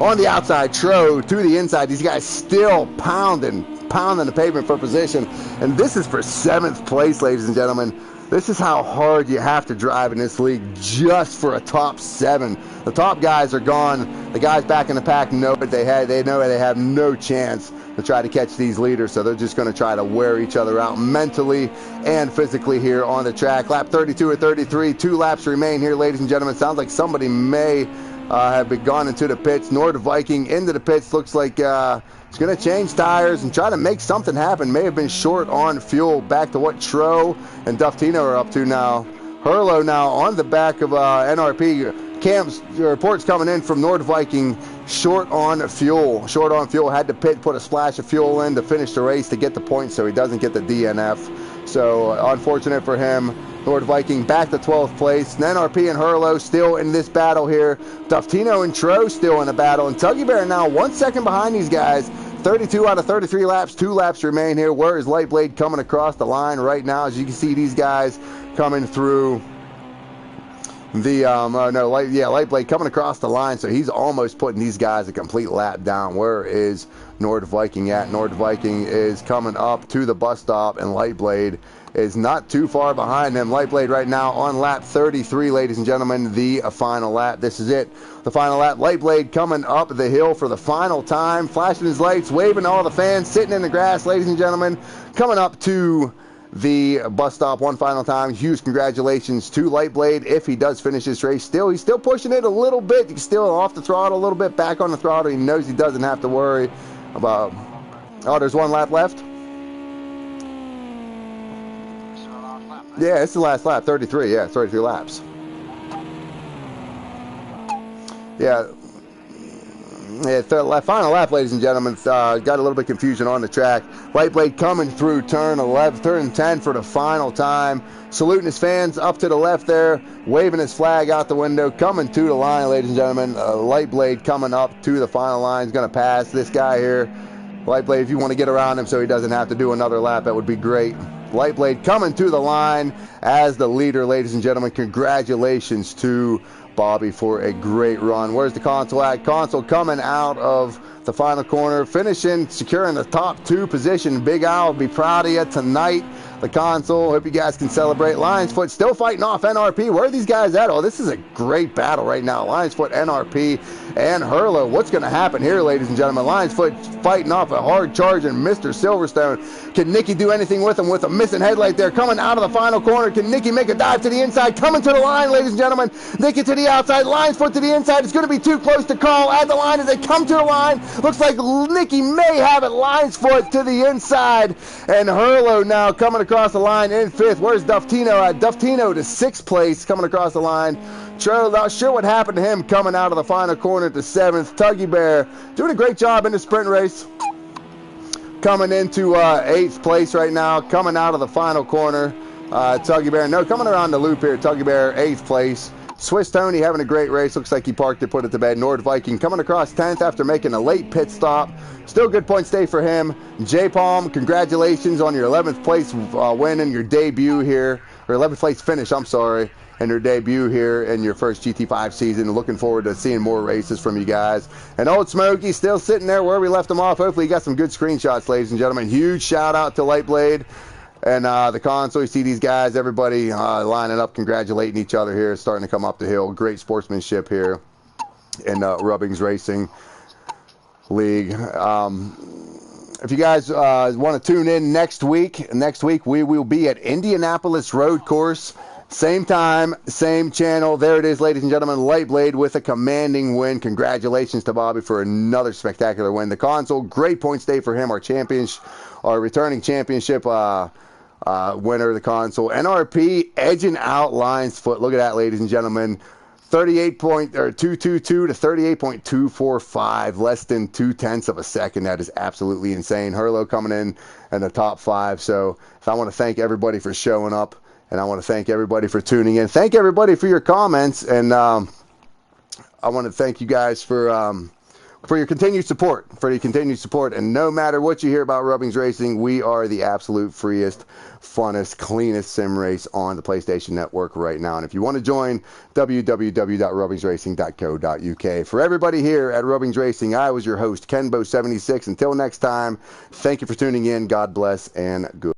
on the outside, Tro to the inside. These guys still pounding the pavement for position, and this is for 7th place, ladies and gentlemen. This is how hard you have to drive in this league just for a top 7. The top guys are gone. The guys back in the pack know what they had. They know they have no chance to try to catch these leaders, so they're just going to try to wear each other out mentally and physically here on the track. Lap 32 or 33, 2 laps remain here, ladies and gentlemen. Sounds like somebody may have been gone into the pits. Nord Viking into the pits. Looks like he's going to change tires and try to make something happen. May have been short on fuel. Back to what Tro and Duftino are up to now. Herlo now on the back of NRP. Cam's reports coming in from Nord Viking, short on fuel. Short on fuel, had to pit, put a splash of fuel in to finish the race to get the points so he doesn't get the DNF. So unfortunate for him. Nord Viking back to 12th place. NRP and Herlo still in this battle here. Duftino and Tro still in a battle. And Tuggy Bear now 1 second behind these guys. 32 out of 33 laps. 2 laps remain here. Where is Lightblade coming across the line right now? As you can see, these guys coming through the Lightblade coming across the line, so he's almost putting these guys a complete lap down. Where is Nord Viking at? Nord Viking is coming up to the bus stop, and Lightblade is not too far behind him. Lightblade right now on lap 33, ladies and gentlemen, the final lap. This is it, the final lap. Lightblade coming up the hill for the final time, flashing his lights, waving to all the fans, sitting in the grass, ladies and gentlemen, coming up to the bus stop one final time. Huge congratulations to Lightblade if he does finish this race. He's still pushing it a little bit. He's still off the throttle a little bit, back on the throttle. He knows he doesn't have to worry about... Oh, there's 1 lap left? Yeah, it's the last lap, 33. Yeah, 33 laps. Yeah. Yeah, final lap, ladies and gentlemen. Got a little bit confusion on the track. Lightblade coming through turn 11, turn 10 for the final time. Saluting his fans up to the left there, waving his flag out the window, coming to the line, ladies and gentlemen. Lightblade coming up to the final line. He's going to pass this guy here. Lightblade, if you want to get around him so he doesn't have to do another lap, that would be great. Lightblade coming to the line as the leader, ladies and gentlemen. Congratulations to Bobby for a great run. Where's the console at? Console coming out of the final corner, finishing, securing the top 2 position. Big Al will be proud of you tonight. The console, hope you guys can celebrate. Lions Foot still fighting off NRP. Where are these guys at? Oh, this is a great battle right now. Lions Foot, NRP, and Herlo. What's going to happen here, ladies and gentlemen? Lions Foot fighting off a hard charge and Mr. Silverstone. Can Nicky do anything with him with a missing headlight there? Coming out of the final corner. Can Nicky make a dive to the inside? Coming to the line, ladies and gentlemen. Nicky to the outside. Lions Foot to the inside. It's going to be too close to call at the line as they come to the line. Looks like Nicky may have it. Lions Foot to the inside. And Herlo now coming across the line in 5th. Where's Duftino at? Duftino to 6th place coming across the line. Tro, not sure what happened to him coming out of the final corner to 7th. Tuggy Bear doing a great job in the sprint race. Coming into 8th place right now, coming out of the final corner. Tuggy Bear, no, coming around the loop here. Tuggy Bear, 8th place. Swiss Tony having a great race. Looks like he parked it, put it to bed. Nord Viking coming across 10th after making a late pit stop. Still good point stay for him. J Palm, congratulations on your 11th place win in your debut here. Or 11th place finish, I'm sorry. And your debut here in your first GT5 season. Looking forward to seeing more races from you guys. And Old Smokey still sitting there where we left him off. Hopefully you got some good screenshots, ladies and gentlemen. Huge shout out to Lightblade and the console. You see these guys, everybody lining up, congratulating each other here, starting to come up the hill. Great sportsmanship here in Rubbings Racing League. If you guys want to tune in next week we will be at Indianapolis Road Course. Same time, same channel. There it is, ladies and gentlemen. Lightblade with a commanding win. Congratulations to Bobby for another spectacular win. The console, great points day for him. Our returning championship winner of the console. NRP edging out Lions Foot. Look at that, ladies and gentlemen. 222 to 38.245, less than 0.2 of a second. That is absolutely insane. Herlo coming in the top 5. So I want to thank everybody for showing up. And I want to thank everybody for tuning in. Thank everybody for your comments. And I want to thank you guys for your continued support. And no matter what you hear about Rubbings Racing, we are the absolute freest, funnest, cleanest sim race on the PlayStation Network right now. And if you want to join, www.rubbingsracing.co.uk. For everybody here at Rubbings Racing, I was your host, Kenbo76. Until next time, thank you for tuning in. God bless and good.